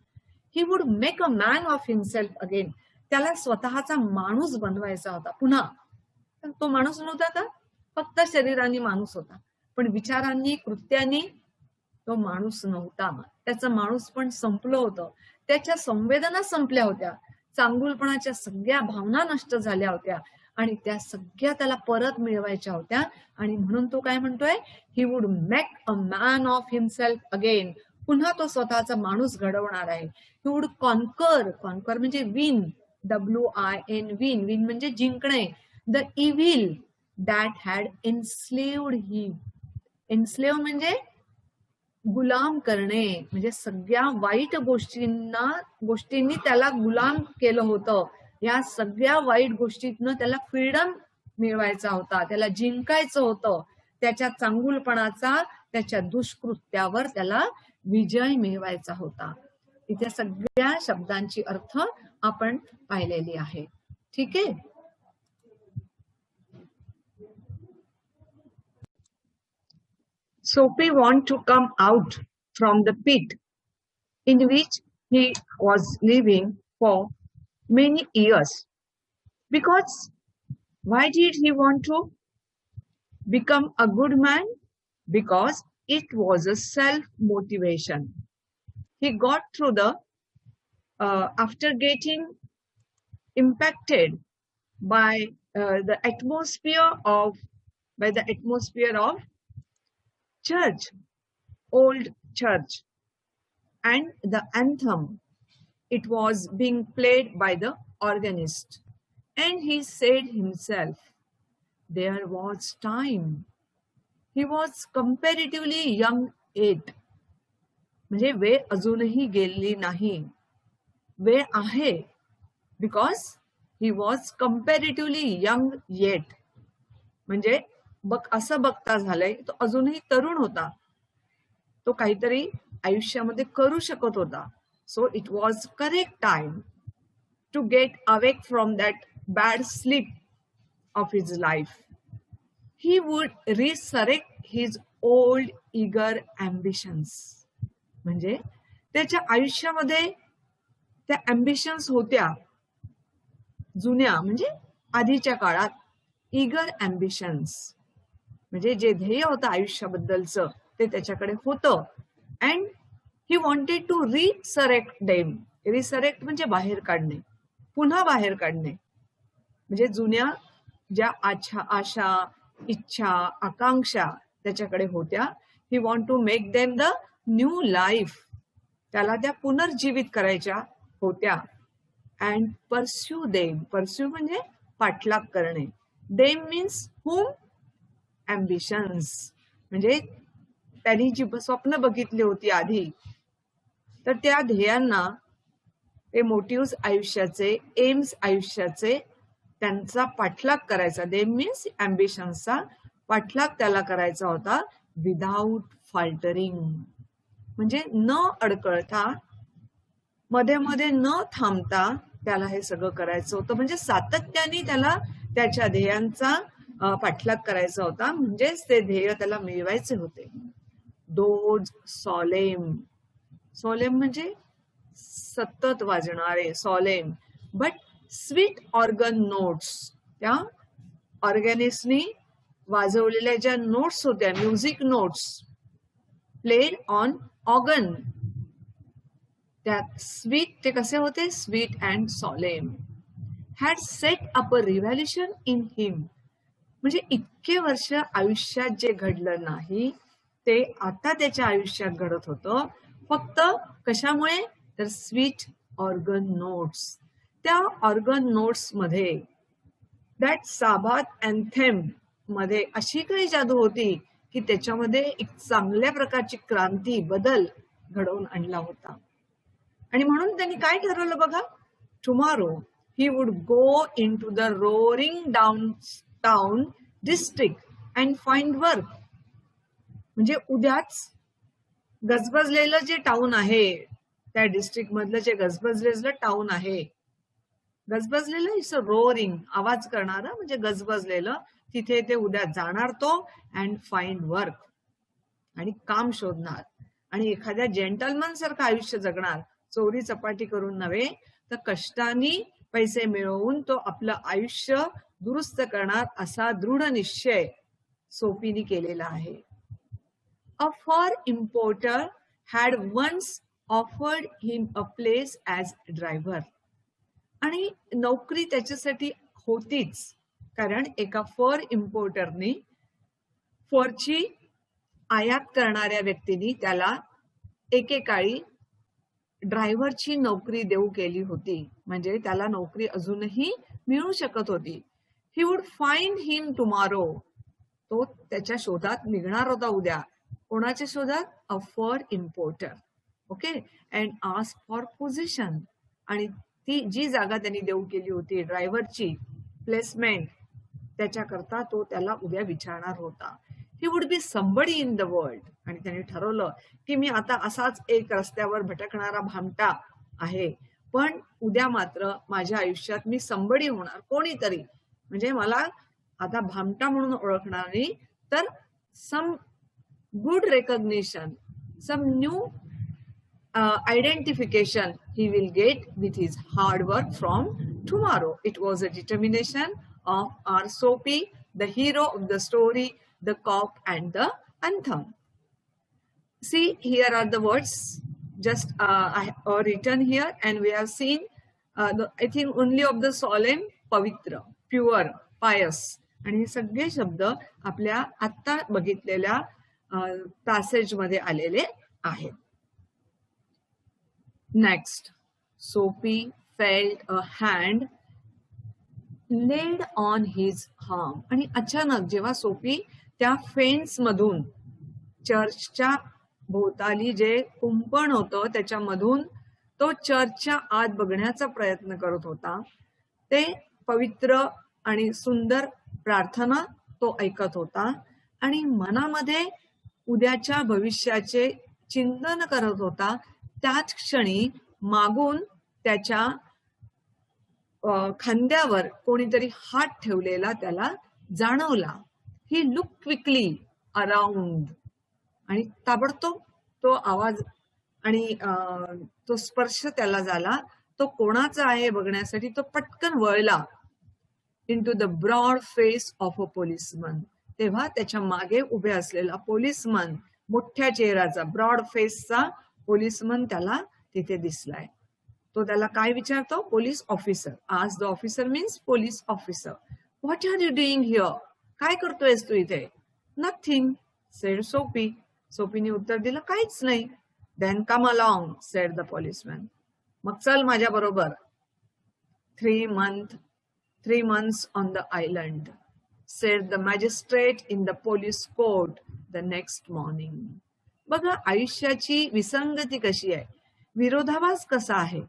ही would make a man of himself again, त्याला स्वतःचा माणूस बनवायचा होता पुन्हा. तो माणूस नव्हता का, फक्त शरीराने माणूस होता, पण विचारांनी, कृत्यांनी तो माणूस नव्हता. त्याचं माणूस पण संपलं होतं, त्याच्या संवेदना संपल्या होत्या, चांगुलपणाच्या सगळ्या भावना नष्ट झाल्या होत्या आणि त्या सगळ्या त्याला परत मिळवायच्या होत्या. आणि म्हणून तो काय म्हणतोय, he would make a man of himself again, पुन्हा तो स्वतःचा माणूस घडवणार आहे. ही वुड कॉन्कर, कॉन्कर म्हणजे विन, WIN, विन, विन म्हणजे जिंकणे, the evil that had enslaved him, enslave म्हणजे गुलाम करणे, म्हणजे सगळ्या वाईट गोष्टींनी त्याला गुलाम केलं होतं. या सगळ्या वाईट गोष्टीतनं त्याला फ्रीडम मिळवायचा होता, त्याला जिंकायचं होतं. त्याच्या चांगुलपणाचा, त्याच्या दुष्कृत्यावर त्याला विजय मिळवायचा होता. इथे सगळ्या शब्दांची अर्थ आपण पाहिलेली आहे. ठीक आहे. Sophie wanted to come out from the pit in which he was living for many years. Because why did he want to become a good man? Because it was a self-motivation. He got through after getting impacted by the atmosphere of church, old church, and the anthem. It was being played by the organist, and he said himself, there was time. He was comparatively young yet. म्हणजे वेळ अजूनही गेली नाही, वेळ आहे. Because he was comparatively young eight, म्हणजे असं बघता झालंय तो अजूनही तरुण होता, तो काहीतरी आयुष्यामध्ये करू शकत होता. So it was correct time to get awake from that bad sleep of his life. He would resurrect his old eager ambitions, म्हणजे त्याच्या आयुष्यामध्ये त्या अम्बिशन्स होत्या जुन्या, म्हणजे आधीच्या काळात. इगर अम्बिशन्स म्हणजे जे ध्येय होतं आयुष्याबद्दलचं ते त्याच्याकडे होतं. And he wanted to resurrect them. Resurrect म्हणजे बाहेर काढणे, पुन्हा बाहेर काढणे, म्हणजे जुन्या ज्या आशा, इच्छा, आकांक्षा त्याच्याकडे होत्या. He want to make them the new life, त्याला त्या पुनर्जीवित करायच्या होत्या. अँड परस्यू देम, परस्यू म्हणजे पाठलाग करणे. देम मीन्स हुम, अम्बिशन्स म्हणजे त्यांनी जी स्वप्न बघितली होती आधी, तर त्या ध्येयांना, ते मोटिव्ह आयुष्याचे, एम्स आयुष्याचे, त्यांचा पाठलाग करायचा. देम मीन्स अम्बिशन्सचा पाठलाग त्याला करायचा होता, विदाउट फाल्टरिंग, म्हणजे न अडकळता, मध्ये मध्ये न थांबता त्याला हे सगळं करायचं होतं. म्हणजे सातत्याने त्याला त्याच्या ध्येयांचा पाठलाग करायचा होता, म्हणजेच ते ध्येय त्याला मिळवायचे होते. दोज सॉलेम, सॉलेम म्हणजे सतत वाजणारे, solemn but sweet organ notes, त्या ऑर्गॅनिस्टनी वाजवलेल्या ज्या नोट्स होत्या, music notes played on organ, त्या स्वीट, ते कसे होते, sweet and solemn, had set up a revolution in him. म्हणजे इतके वर्ष आयुष्यात जे घडलं नाही ते आता त्याच्या आयुष्यात घडत होतं, फक्त कशामुळे, तर स्वीट ऑर्गन नोट्स. त्या ऑर्गन नोट्स मध्ये, दॅट साबाथ अँथेम मध्ये अशी काही जादू होती की त्याच्यामध्ये एक चांगल्या प्रकारची क्रांती, बदल घडवून आणला होता. आणि म्हणून त्यांनी काय ठरवलं बघा, tomorrow he would go into the roaring downtown district and find work. म्हणजे उद्याच गजबजलेलं जे टाउन आहे, त्या डिस्ट्रिक्ट मधलं जे गजबजलेलं टाउन आहे, गजबजलेलं इज अ रोअरिंग, आवाज करणारं म्हणजे गजबजलेलं, तिथे ते उद्या जाणार तो अँड फाइंड वर्क, आणि काम शोधणार, आणि एखाद्या जेंटलमन सारखं आयुष्य जगणार, चोरी चपाटी करून नव्हे तर कष्टाने पैसे मिळवून तो आपलं आयुष्य दुरुस्त करणार, असा दृढ निश्चय सोफीने केलेला आहे. A fur importer had once offered him a place as driver, आणि नोकरी त्याच्यासाठी होतीच, कारण एका फॉर इम्पोर्टरने, फॉरची आयात करणाऱ्या व्यक्तीने त्याला एकेकाळी ड्रायव्हरची नोकरी देऊ केली होती, म्हणजे त्याला नोकरी अजूनही मिळू शकत होती. He would find him tomorrow, तो त्याच्या शोधात निघणार होता उद्या. कोणाच्या शोधात, अ fur importer, okay, and ask for position, आणि ती जी जागा त्यांनी देऊ केली होती ड्रायव्हरची प्लेसमेंट, त्याच्याकरता तो त्याला उद्या विचारणार होता. He would be somebody in the world, आणि त्यांनी ठरवलं की मी आता असाच एक रस्त्यावर भटकणारा भामटा आहे, पण उद्या मात्र माझ्या आयुष्यात मी समबडी होणार, कोणीतरी, म्हणजे मला आता भामटा म्हणून ओळखणार नाही, तर some good recognition, some new identification he will get with his hard work from tomorrow. It was a determination of our Sophie, the hero of the story, the cock and the anthem. See, here are the words just I are written here, and we have seen I think only of the solemn, pavitra, pure, pious, आणि हे सगळे शब्द आपल्या आता बघितलेल्या passage मध्ये आलेले आहेत. Next, Sophie felt a hand laid on his arm, आणि अचानक जेव्हा सोफी त्या फेन्स मधून, चर्चच्या भोवताली जे कुंपण होतं त्याच्यामधून तो चर्चच्या आत बघण्याचा प्रयत्न करत होता, ते पवित्र आणि सुंदर प्रार्थना तो ऐकत होता, आणि मनामध्ये उद्याच्या भविष्याचे चिंतन करत होता. त्याच क्षणी मागून त्याच्या खांद्यावर कोणीतरी हात ठेवलेला त्याला जाणवला. ही लुक क्विकली अराउंड, आणि ताबडतोब तो आवाज आणि तो स्पर्श त्याला झाला. तो कोणाचा आहे बघण्यासाठी तो पटकन वळला. Into the broad face of a policeman, तेव्हा त्याच्या मागे उभे असलेला पोलिसमन, मोठ्या चेहऱ्याचा, ब्रॉड फेसचा पोलिसमन त्याला तिथे दिसलाय. तो त्याला काय विचारतो, पोलीस ऑफिसर. आज the officer means police officer. What are you doing here, काय करतोयस तू इथे? Nothing, sed Sophie. सोफीने उत्तर दिलं, काहीच नाही. Then come along, said the policeman. मग चल माझ्या बरोबर. 3 months on the island, said the magistrate in the police court the next morning. बघा आयुष्याची विसंगती कशी आहे, विरोधाभास कसा आहे,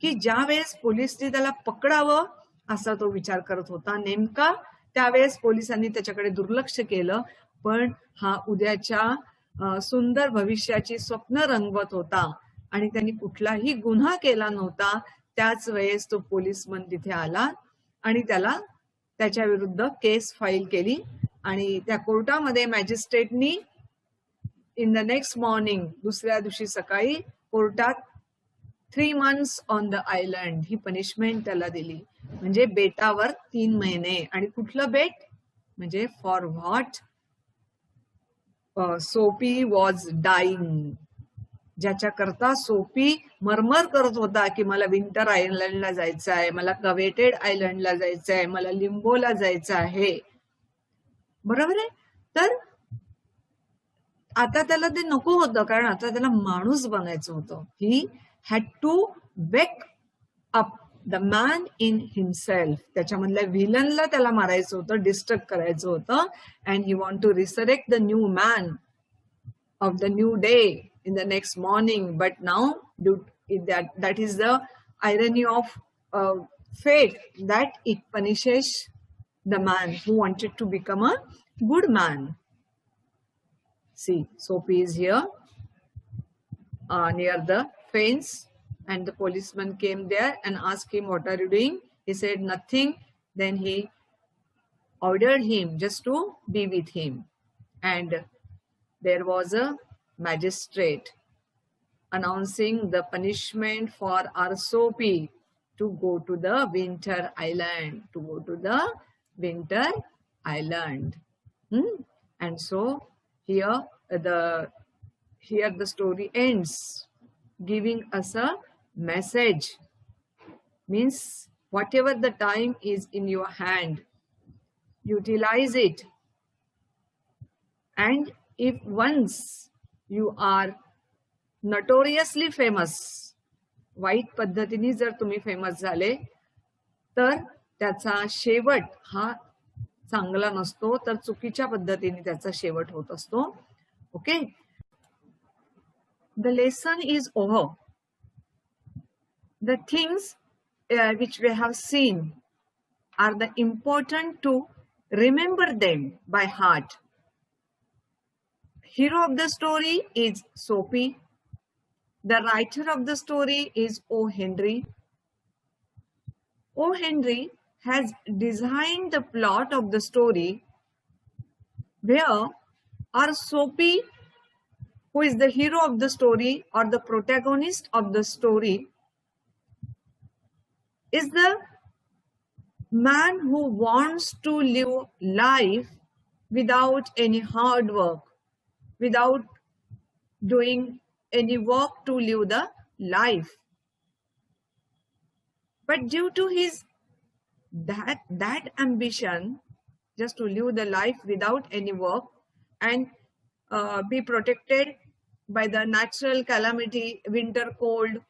की ज्या वेळेस पोलिसने त्याला पकडावं असा तो विचार करत होता, नेमका त्यावेळेस पोलिसांनी त्याच्याकडे दुर्लक्ष केलं. पण हा उद्याच्या सुंदर भविष्याची स्वप्न रंगवत होता आणि त्यांनी कुठलाही गुन्हा केला नव्हता. त्याच वेळेस तो पोलिसमन तिथे आला आणि त्याला त्याच्या विरुद्ध केस फाईल केली आणि त्या कोर्टामध्ये मॅजिस्ट्रेटनी इन द नेक्स्ट मॉर्निंग, दुसऱ्या दिवशी सकाळी कोर्टात 3 months on the island he punishment त्याला दिली. म्हणजे बेटावर 3 महिने. आणि कुठलं बेट? म्हणजे फॉर व्हॉट सोपी वॉज डाईंग. ज्याच्या करता सोपी मरमर करत होता की मला विंटर आयलंडला जायचं आहे, मला कवेटेड आयलंडला जायचं आहे, मला लिंबोला जायचं आहे. बरोबर आहे. तर आता त्याला ते नको होतं, कारण आता त्याला माणूस बनायचं होतं. He had to wake up the man in himself. त्याच्यामधल्या व्हिलनला त्याला मारायचं होतं, डिस्ट्रक्ट करायचं होतं. And he want to resurrect the new man of the new day in the next morning. But now that is the irony of fate, that it punishes the man who wanted to become a good man. See, Soapy is here near the fence, and the policeman came there and asked him, what are you doing? He said nothing. Then he ordered him just to be with him, and there was a magistrate announcing the punishment for our Soapy to go to the winter island, to go to the winter island. And so here the story ends, giving us a message. Means whatever the time is in your hand, utilize it. And if once you are notoriously famous, वाईट पद्धतीने जर तुम्ही famous झाले तर त्याचा शेवट हा चांगला नसतो, तर चुकीच्या पद्धतीने त्याचा शेवट होत असतो. Okay, the lesson is over. The things which we have seen are the important to remember them by heart. Hero of the story is Soapy. The writer of the story is O. Henry. O. Henry has designed the plot of the story where our Soapy, who is the hero of the story or the protagonist of the story, is the man who wants to live life without any hard work, without doing any work to live the life. But due to his that ambition, just to live the life without any work and be protected by the natural calamity, winter cold,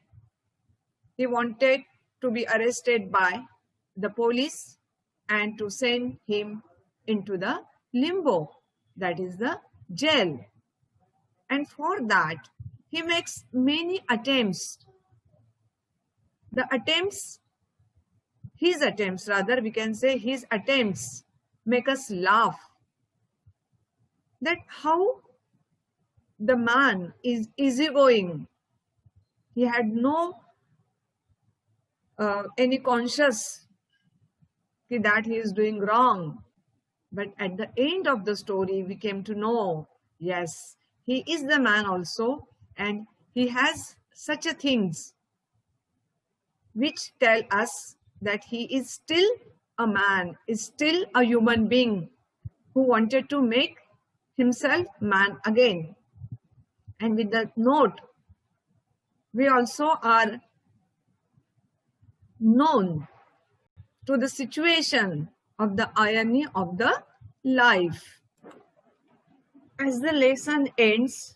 he wanted to be arrested by the police and to send him into the limbo, that is the jail. And for that he makes many attempts. His attempts make us laugh. That how the man is easygoing. He had no any conscious that he is doing wrong. But at the end of the story, we came to know, yes, he is the man also. And he has such a things which tell us that he is still a man, is still a human being who wanted to make himself man again. And with that note, we also are known to the situation of the irony of the life. As the lesson ends,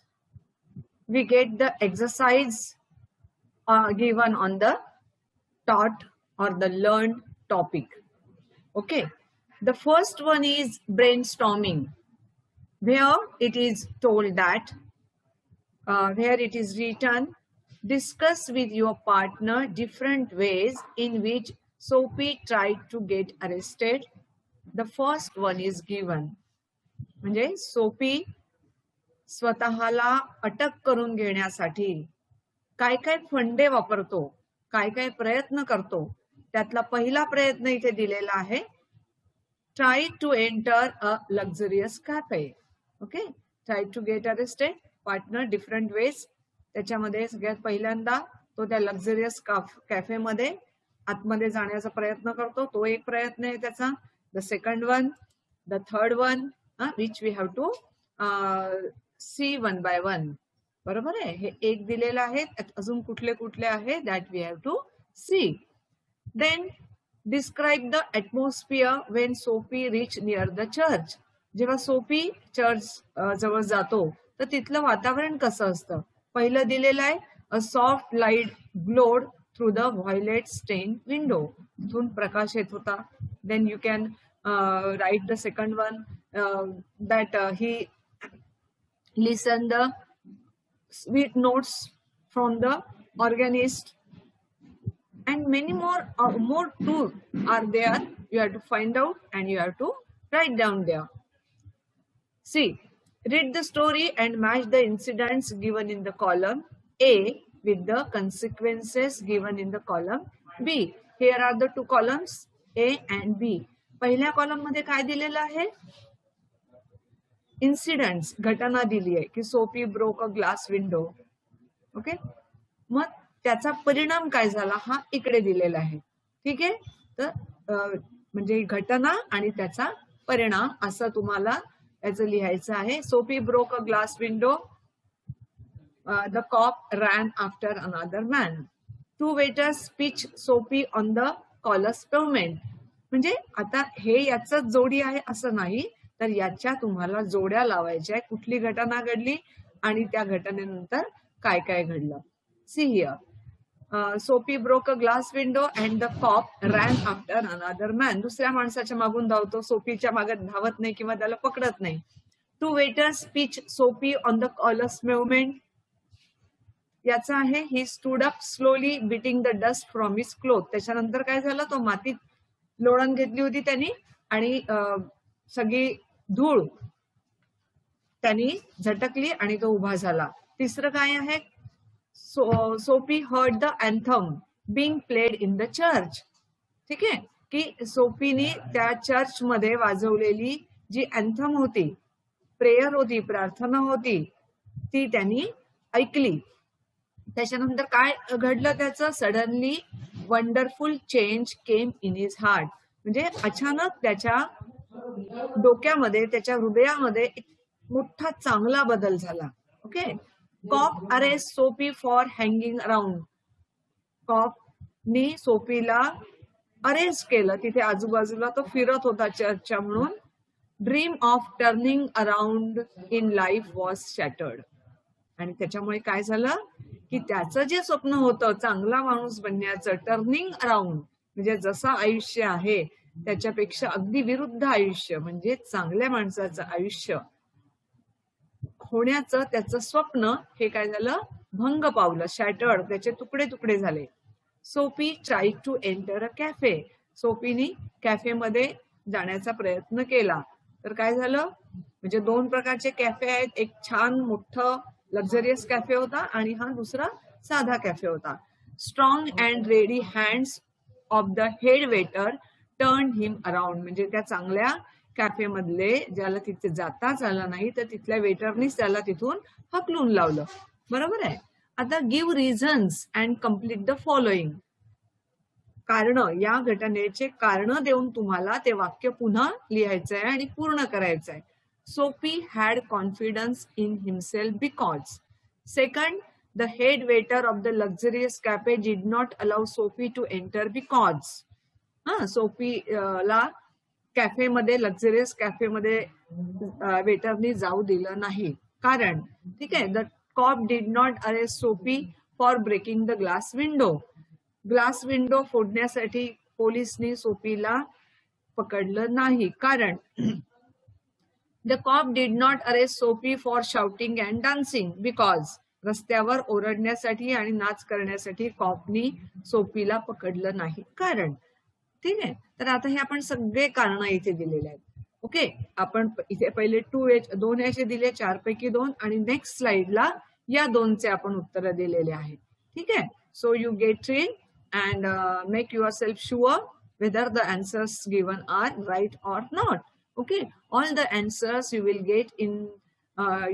we get the exercise given on the taught or the learned topic. Okay, the first one is brainstorming, where it is told that where it is written, discuss with your partner different ways in which Soapy tried to get arrested. The first one is given. म्हणजे Soapy स्वतःला अटक करून घेण्यासाठी काय काय फंडे वापरतो, काय काय प्रयत्न करतो, त्यातला पहिला प्रयत्न इथे दिलेला आहे. try to enter a luxurious cafe. Okay, try to get arrested, partner different ways. त्याच्यामध्ये सगळ्यात पहिल्यांदा तो त्या लक्झरियस कॅफेमध्ये आतमध्ये जाण्याचा प्रयत्न करतो, तो एक प्रयत्न आहे त्याचा. The second one, the third one, which we have to see one by one. बरोबर आहे, हे एक दिलेलं आहे, अजून कुठले कुठले आहे that we have to see. Then describe the atmosphere when Soapy reach near the church. जेव्हा सोफी चर्च जवळ जातो तर तिथलं वातावरण कसं असतं. पहिलं दिलेलं आहे, a soft light glowed through the violet stain window. तिथून प्रकाश येत होता. Then you can write the second one, that he listen the sweet notes from the organist, and many more too are there. You have to find out and you have to write down there. See, read the story and match the incidents given in the column A with the consequences given in the column B. Here are the two columns, A and B. पहिल्या column मध्ये काय दिलेलं आहे, incidents, घटना दिली आहे की Sophie broke a glass window. Okay, मग त्याचा परिणाम काय झाला हा इकडे दिलेला आहे. ठीक आहे, तर म्हणजे घटना आणि त्याचा परिणाम असं तुम्हाला याचं लिहायचं आहे. Soapy broke a glass window, the cop ran after another man. Two waiters pitch Soapy on the callous pavement. म्हणजे आता हे याच जोडी आहे असं नाही, तर याच्या तुम्हाला जोड्या लावायच्या, कुठली घटना घडली आणि त्या घटनेनंतर काय काय घडलं. See here, Soapy broke a glass window and the cop ran after another man. दुसऱ्या माणसाच्या मागून धावतो, सोफीच्या मागे धावत नाही किंवा त्याला पकडत नाही. Two waiters pitch Soapy on the callous pavement. याचा आहे, he stood up slowly beating the dust from his cloth. त्याच्यानंतर काय झालं, तो मातीत लोळण घेतली होती त्यांनी आणि सगळी धूळ त्यांनी झटकली आणि तो उभा झाला. तिसरं काय आहे, Sophie heard the anthem being played in the church. ठीक आहे, की सोफीने त्या चर्च मध्ये वाजवलेली जी अँथम होती, प्रेयर होती, प्रार्थना होती, ती त्यांनी ऐकली. त्याच्यानंतर काय घडलं त्याचं, suddenly wonderful change came in his heart. म्हणजे अचानक त्याच्या डोक्यामध्ये, त्याच्या हृदयामध्ये एक मोठा चांगला बदल झाला. Okay, cop arrest Soapy for hanging around. कॉपनी सोफीला अरेस्ट केलं, तिथे आजूबाजूला तो फिरत होता चर्चच्या म्हणून. Dream of turning around in life was shattered. आणि त्याच्यामुळे काय झालं की त्याचं जे स्वप्न होतं चांगला माणूस बनण्याचं, टर्निंग अराउंड म्हणजे जसं आयुष्य आहे त्याच्यापेक्षा अगदी विरुद्ध आयुष्य म्हणजे चांगल्या माणसाचं आयुष्य होण्याचं त्याचं स्वप्न, हे काय झालं, भंग पावलं, शॅटर्ड, त्याचे तुकडे तुकडे झाले. Soapy tried to enter a cafe. सोफीनी कॅफेमध्ये जाण्याचा प्रयत्न केला, तर काय झालं, म्हणजे दोन प्रकारचे कॅफे आहेत, एक छान मोठं लक्झरियस कॅफे होता आणि हा दुसरा साधा कॅफे होता. Strong and ready hands of the head waiter turn him around. म्हणजे त्या चांगल्या कॅफे मधले ज्याला तिथे जाताच आलं नाही तर तिथल्या वेटरनीच त्याला तिथून हकलून लावलं. बरोबर आहे. आता give reasons and complete the following. कारण, या घटनेचे कारण देऊन तुम्हाला ते वाक्य पुन्हा लिहायचं आहे आणि पूर्ण करायचं आहे. Soapy had confidence in himself because. Second, the head waiter of the luxurious cafe did not allow Soapy to enter because. सोफीला कॅफेमध्ये, लक्झरियस कॅफेमध्ये वेटरनी जाऊ दिलं नाही कारण. ठीक आहे. The cop did not arrest Soapy for breaking the glass window. Glass window फोडण्यासाठी पोलिसनी सोफीला पकडलं नाही कारण. The cop did not arrest Soapy for shouting and dancing because. रस्त्यावर ओरडण्यासाठी आणि नाच करण्यासाठी कॉपनी सोफीला पकडलं नाही कारण. ठीक आहे. तर आता हे आपण सगळे कारण इथे दिलेले आहेत. ओके, आपण इथे पहिले 2 याचे दिले, 4 पैकी 2, आणि नेक्स्ट स्लाइडला या 2चे आपण उत्तर दिलेले आहेत. ठीक आहे. So you get train and make your self sure whether the answers given are right or not. Okay, all the answers you will get in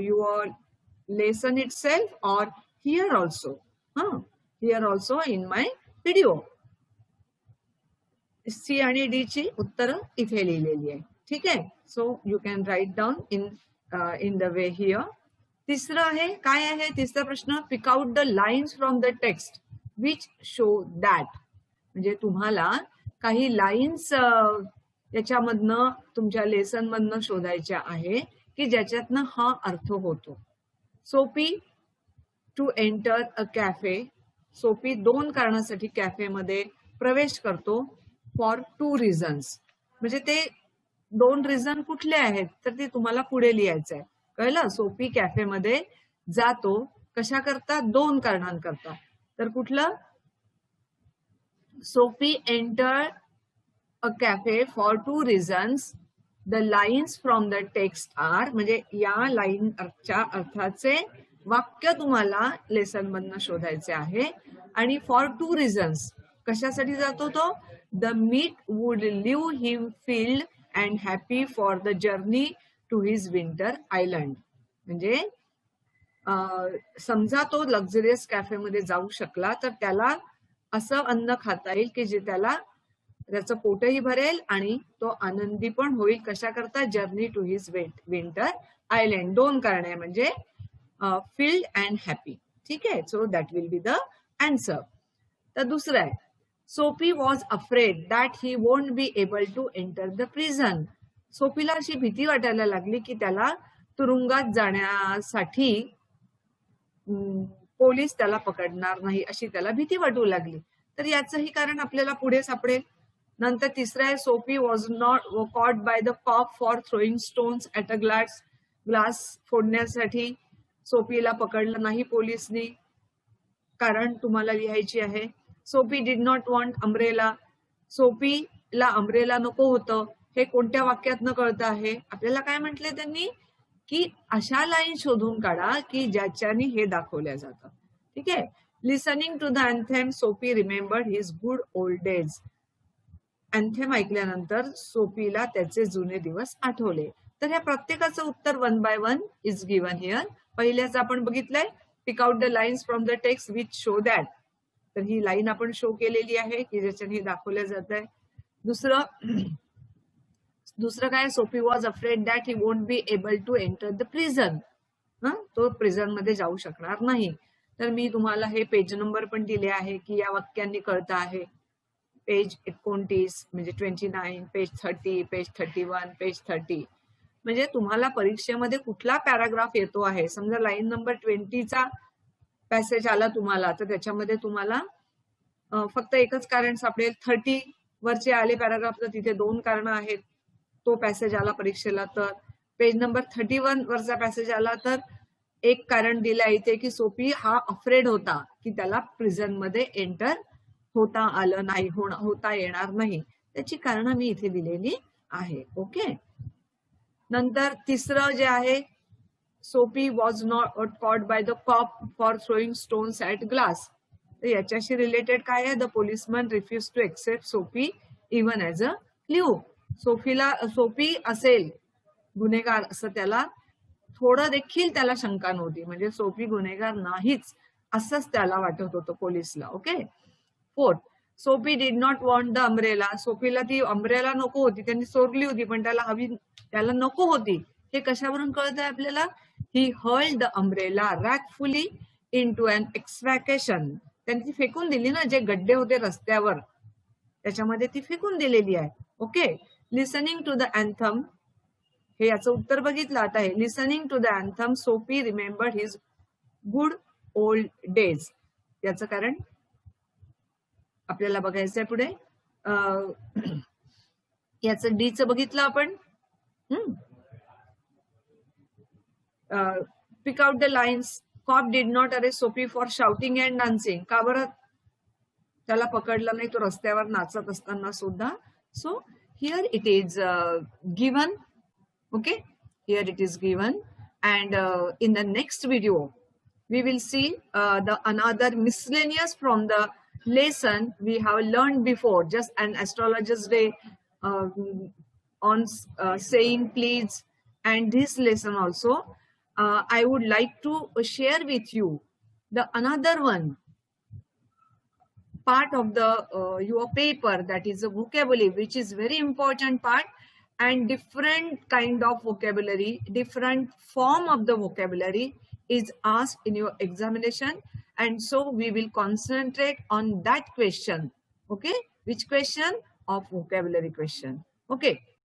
your lesson itself or here also. Here also in my video. C आणि D ची उत्तर इथे लिहिलेली आहे. ठीक आहे. So you can write down in the way here. तिसरं आहे, काय आहे तिसरा प्रश्न? Pick out the lines from the text which show that. म्हणजे तुम्हाला काही लाईन्स याच्यामधनं तुमच्या लेसन मधनं शोधायच्या आहे की ज्याच्यातनं हा अर्थ होतो. सोपी टू एंटर अ कॅफे. सोपी 2 कारणासाठी कॅफेमध्ये प्रवेश करतो. For 2 reasons. म्हणजे ते 2 रिझन कुठले आहेत तर ते तुम्हाला पुढे लिहायचं आहे. कळलं? सोपी कॅफेमध्ये जातो कशा करता? 2 कारणांकरता. तर कुठलं? Soapy enter a cafe for 2 reasons. The lines from the text are. म्हणजे या लाईनच्या अर्थाचे वाक्य तुम्हाला लेसन मधनं शोधायचे आहे. आणि फॉर 2 रिझन्स कशासाठी जातो तो? The meat would leave him filled and happy for the journey to his winter island. म्हणजे समजा तो लक्झरियस कॅफेमध्ये जाऊ शकला तर त्याला असं अन्न खाता येईल की जे त्याचं पोटही भरेल आणि तो आनंदी पण होईल. कशा करता? Journey to his winter island. 2 कारणे म्हणजे फील्ड अँड हॅपी. ठीक आहे. So that will be the answer. तर दुसरं आहे, Soapy was afraid that he won't be able to enter the prison. सोफीला अशी भीती वाटायला लागली की त्याला तुरुंगात जाण्यासाठी पोलीस त्याला पकडणार नाही अशी त्याला भीती वाटू लागली. तर याचंही कारण आपल्याला पुढे सापडेल. नंतर तिसरं आहे, Soapy was not caught by the cop for throwing stones at a glass फोडण्यासाठी सोफीला पकडलं नाही पोलिसनी. कारण तुम्हाला लिहायची आहे. Soapy did not want umbrella. सोफीला अम्ब्रेला नको होतं. हे कोणत्या वाक्यातनं कळतं आहे? आपल्याला काय म्हटलंय त्यांनी की अशा लाईन शोधून काढा की ज्याच्याने हे दाखवल्या जातं. ठीक आहे. Listening to the anthem Soapy remembered his good old days. Anthem ऐकल्यानंतर सोफीला त्याचे जुने दिवस आठवले. तर ह्या प्रत्येकाचं उत्तर 1 by 1 इज गिव्हन हिअर. पहिल्याच आपण बघितलंय, pick out the lines from the text which show that. तर ही लाईन आपण शो केलेली आहे की ज्याच्याने हे दाखवलं जात आहे. दुसरं काय? Soapy was afraid that he won't be able to enter the prison. तो प्रिझन मध्ये जाऊ शकणार नाही. तर मी तुम्हाला हे पेज नंबर पण दिले आहे की या वाक्यांनी कळतं आहे. पेज 29 म्हणजे 29, पेज 30, पेज 31, पेज 30. म्हणजे तुम्हाला परीक्षेमध्ये कुठला पॅराग्राफ येतो आहे, समजा लाईन नंबर 20चा पॅसेज आला तुम्हाला तर त्याच्यामध्ये तुम्हाला फक्त एकच कारण सापडेल. 30 वरचे आले पॅराग्राफ तर तिथे 2 कारणं आहेत. तो पॅसेज आला परीक्षेला तर. पेज नंबर 31 वरचा पॅसेज आला तर एक कारण दिलं इथे की सोफी हा अफ्रेड होता की त्याला प्रिझन मध्ये एंटर होता आलं नाही, होता येणार नाही. त्याची कारणं मी इथे दिलेली आहे. ओके. नंतर तिसरं जे आहे, Soapy was not caught by the cop for throwing stones at glass. तर याच्याशी रिलेटेड काय आहे? The policeman refuse to accept Soapy even as a clue. Soapy असेल गुन्हेगार असं त्याला थोडं देखील त्याला शंका नव्हती. म्हणजे सोफी गुन्हेगार नाहीच असंच त्याला वाटत होतं पोलिसला. Okay. 4, Soapy did not want the umbrella. सोफीला ती अम्ब्रेला नको होती, त्यांनी चोरली होती पण त्याला नको होती. हे कशावरून कळतंय आपल्याला? He hurled the umbrella wrathfully into an excavation. त्यांनी ती फेकून दिली ना, जे गड्डे होते रस्त्यावर त्याच्यामध्ये ती फेकून दिलेली आहे. Okay. Listening to the anthem. हे याचं उत्तर बघितलं आता आहे. Listening to the anthem Soapy remembered his good old days. याचं कारण आपल्याला बघायचंय पुढे. याचं डीचं बघितलं आपण. Pick out the lines. Cop did not arrest Soapy for shouting and dancing. का बरं त्याला पकडलं नाही तो रस्त्यावर नाचत असताना सुद्धा? So here it is given. Okay, here it is given, and in the next video we will see the another miscellaneous from the lesson we have learned before, just an astrologer's day, on saying please, and this lesson also, I would like to share with you the another one part of the your paper, that is a vocabulary, which is very important part, and different kind of vocabulary, different form of the vocabulary is asked in your examination, and so we will concentrate on that question. Okay, which question? Of vocabulary question. Okay,